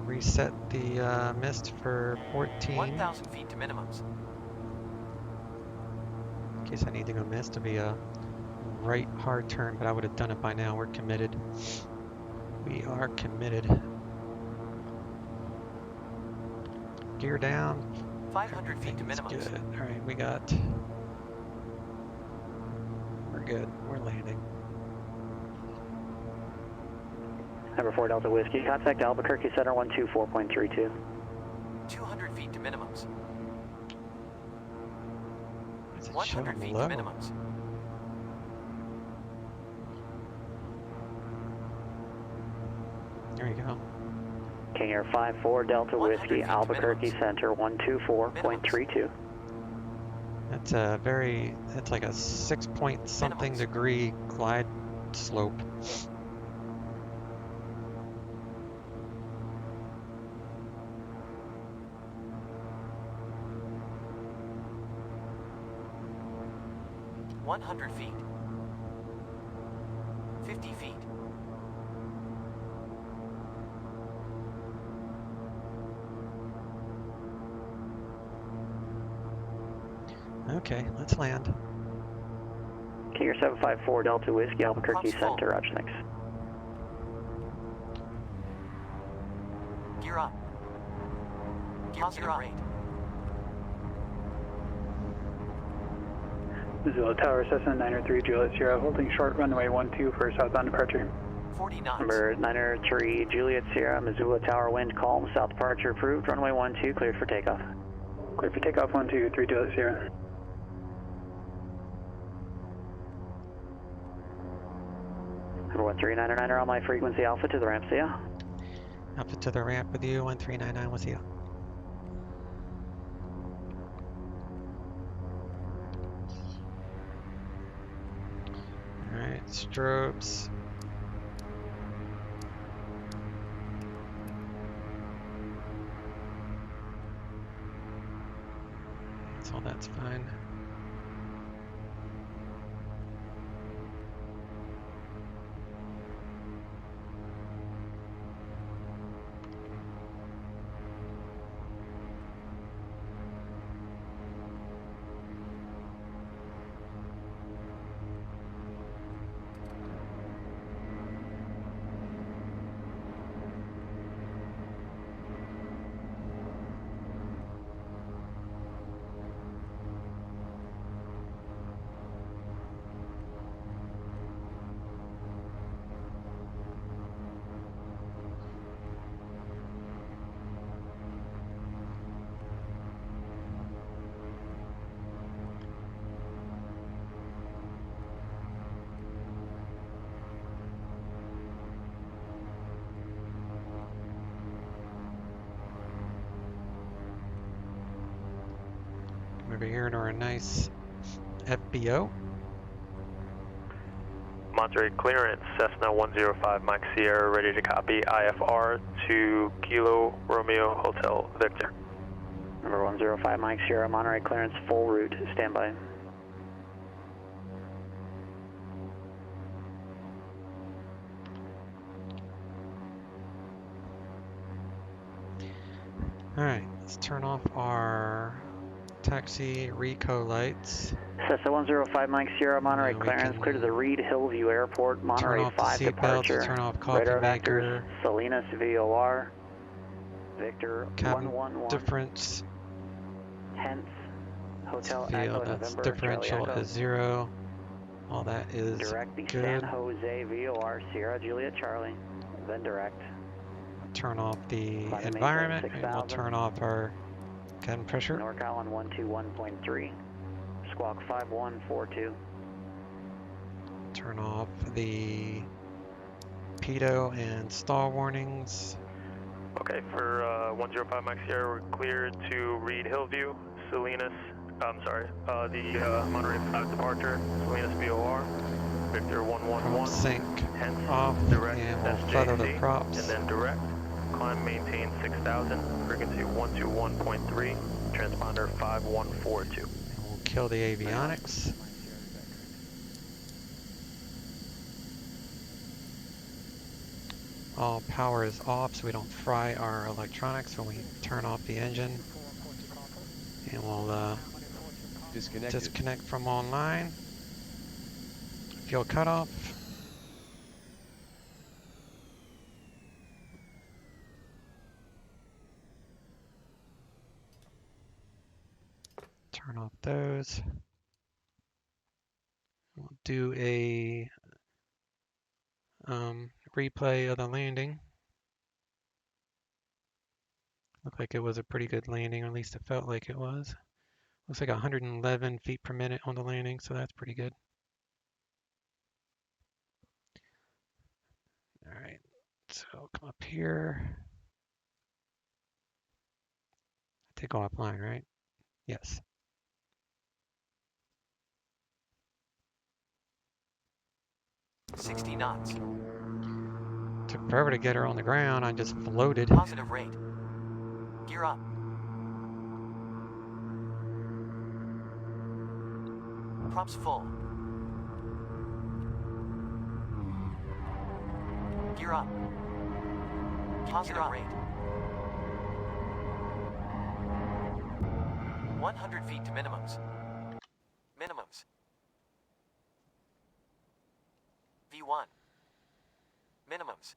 [SPEAKER 10] Reset the mist for 14.
[SPEAKER 15] 1,000 feet to minimums.
[SPEAKER 10] In case I need to go mist, it'll be a right hard turn, but I would have done it by now. We're committed. We are committed. Gear down,
[SPEAKER 15] 500 feet to
[SPEAKER 10] Everything's
[SPEAKER 15] minimums.
[SPEAKER 10] good. All right, we're good. We're landing.
[SPEAKER 2] Number 4 Delta Whiskey, contact Albuquerque Center 124.32.
[SPEAKER 15] 200 feet to minimums.
[SPEAKER 10] Is it
[SPEAKER 15] 100
[SPEAKER 10] showing
[SPEAKER 15] feet
[SPEAKER 10] low?
[SPEAKER 15] to minimums.
[SPEAKER 10] There you go.
[SPEAKER 2] King Air 54 Delta
[SPEAKER 15] 100
[SPEAKER 2] Whiskey,
[SPEAKER 15] feet to
[SPEAKER 2] Albuquerque
[SPEAKER 15] minimums.
[SPEAKER 2] Center 124.32.
[SPEAKER 10] That's a that's like a 6 point something
[SPEAKER 15] Minimums.
[SPEAKER 10] degree glide slope.
[SPEAKER 15] $100 feet. 50 feet.
[SPEAKER 10] Okay, let's land.
[SPEAKER 2] King Air 754 Delta Whiskey, Albuquerque
[SPEAKER 15] Pumps full.
[SPEAKER 2] Center, Roger, thanks.
[SPEAKER 15] Gear up. Gear up. Rate.
[SPEAKER 17] Missoula Tower, Cessna 903 Juliet Sierra, holding short runway 12 for southbound departure.
[SPEAKER 15] 40 knots.
[SPEAKER 2] Number 903 Juliet Sierra, Missoula Tower, wind calm, south departure approved, runway 12, cleared for takeoff.
[SPEAKER 17] Clear for takeoff 123 Juliet Sierra.
[SPEAKER 2] Number 1399 on my frequency Alpha to the ramp, see ya.
[SPEAKER 10] Alpha to the ramp with you, 1399, we'll see you. Alright, strobes. So that's fine. Over here to our nice FBO.
[SPEAKER 5] Monterey clearance, Cessna 105 Mike Sierra, ready to copy IFR to Kilo Romeo Hotel Victor.
[SPEAKER 2] Number 105 Mike Sierra, Monterey clearance, full route, standby.
[SPEAKER 10] Alright, let's turn off our taxi Reco lights.
[SPEAKER 2] Cessna 105 Mike Sierra, Monterey clearance, clear to the Reed Hillview Airport, Monterey 5 departure.
[SPEAKER 10] Turn off coffee
[SPEAKER 2] radar
[SPEAKER 10] maker.
[SPEAKER 2] vectors, Salinas VOR, Victor
[SPEAKER 10] Cabin
[SPEAKER 2] 111.
[SPEAKER 10] difference.
[SPEAKER 2] Hence, Hotel
[SPEAKER 10] Field,
[SPEAKER 2] Echo
[SPEAKER 10] that's
[SPEAKER 2] November,
[SPEAKER 10] differential
[SPEAKER 2] Charlie Echo.
[SPEAKER 10] is 0. All that is
[SPEAKER 2] Direct the
[SPEAKER 10] good.
[SPEAKER 2] San Jose VOR, Sierra Juliet Charlie, then direct.
[SPEAKER 10] Turn off the
[SPEAKER 2] Climate
[SPEAKER 10] environment
[SPEAKER 2] maintain
[SPEAKER 10] and we'll
[SPEAKER 2] 6,000.
[SPEAKER 10] turn off our cabin pressure.
[SPEAKER 2] North Island 121.3, squawk 5142.
[SPEAKER 10] Turn off the pitot and stall warnings.
[SPEAKER 5] Okay, for 105 Mike Sierra, we're cleared to Reed Hillview, Salinas, the Monterey 5 departure, Salinas VOR, Victor 111.
[SPEAKER 10] Sync
[SPEAKER 5] hence,
[SPEAKER 10] off
[SPEAKER 5] direct
[SPEAKER 10] and we'll feather the
[SPEAKER 5] SJC,
[SPEAKER 10] props.
[SPEAKER 5] and then direct, climb maintain 6,000, frequency 121.3, transponder 5142.
[SPEAKER 10] We'll kill the avionics. All power is off so we don't fry our electronics when we turn off the engine. And we'll disconnect from online. Fuel cutoff. turn off those. We'll do a replay of the landing. Looked like it was a pretty good landing, or at least it felt like it was. Looks like 111 feet per minute on the landing, so that's pretty good. All right, so come up here. I did go offline, right? Yes.
[SPEAKER 15] $60 knots.
[SPEAKER 10] Took forever to get her on the ground. I just floated.
[SPEAKER 15] Positive rate. Gear up. Props full. Gear up. Positive rate. 100 feet to minimums. Minimums. V1. Minimums.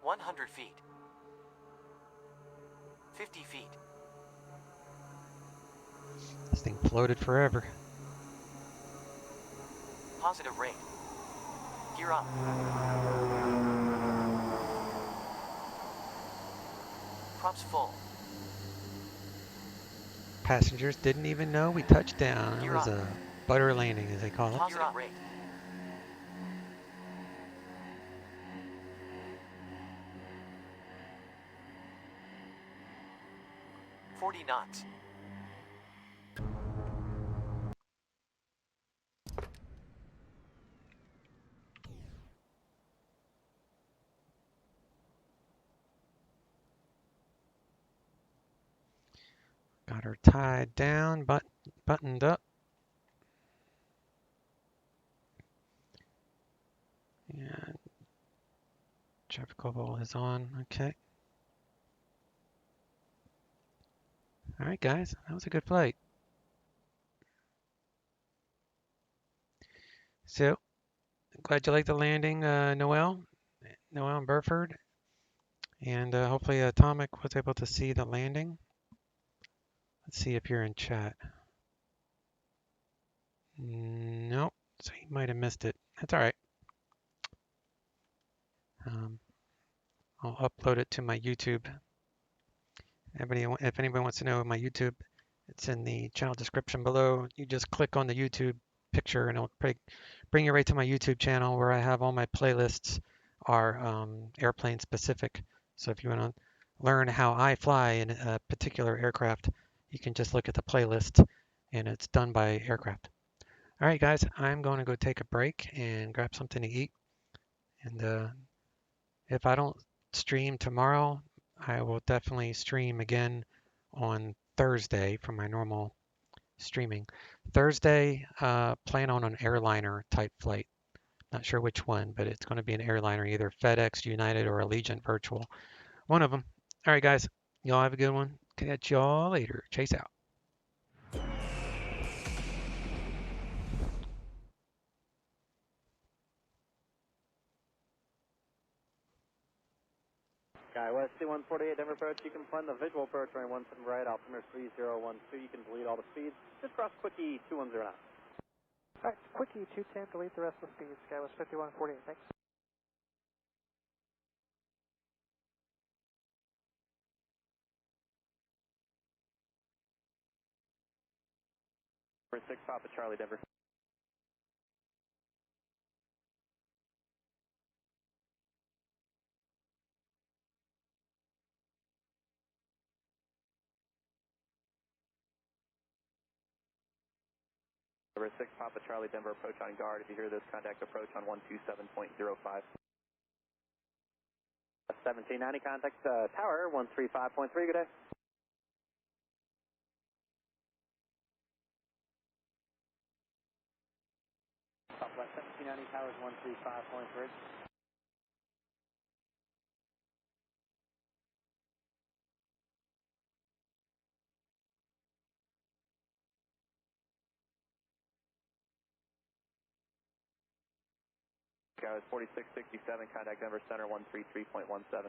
[SPEAKER 15] $100 feet. 50 feet.
[SPEAKER 10] This thing floated forever.
[SPEAKER 15] Positive rate. Gear up. Props full.
[SPEAKER 10] Passengers didn't even know we touched down. It
[SPEAKER 15] Gear
[SPEAKER 10] was
[SPEAKER 15] up.
[SPEAKER 10] a butter landing, as they call it.
[SPEAKER 15] Positive rate. $40 knots.
[SPEAKER 10] Got her tied down, buttoned up. And traffic level is on. Okay. All right, guys, that was a good flight. So, glad you liked the landing, Noel and Burford. And hopefully Atomic was able to see the landing. Let's see if you're in chat. Nope, so you might have missed it. That's all right. I'll upload it to my YouTube. If anybody wants to know my YouTube, it's in the channel description below. You just click on the YouTube picture and it'll bring you right to my YouTube channel where I have all my playlists are airplane specific. So if you want to learn how I fly in a particular aircraft, you can just look at the playlist and it's done by aircraft. All right, guys, I'm going to go take a break and grab something to eat. And if I don't stream tomorrow, I will definitely stream again on Thursday for my normal streaming. Thursday, plan on an airliner type flight. Not sure which one, but it's going to be an airliner, either FedEx, United, or Allegiant Virtual. One of them. All right, guys. Y'all have a good one. Catch y'all later. Chase out.
[SPEAKER 2] Skywest C-148 Denver approach. You can find the visual approach running 17 right, altimeter 3012. You can delete all the speeds. Just cross Quickie 210 now.
[SPEAKER 3] All right, Quickie 210, delete the rest of the speeds. Skywest 5148, thanks.
[SPEAKER 2] For 6 Papa Charlie Denver. Number 6 Papa Charlie Denver approach on guard. If you hear this, contact approach on 127.05. 1790 contact tower 135.3. Good day. Southwest 1790 towers 135.3. Sky was 4667, contact Denver Center 133.17.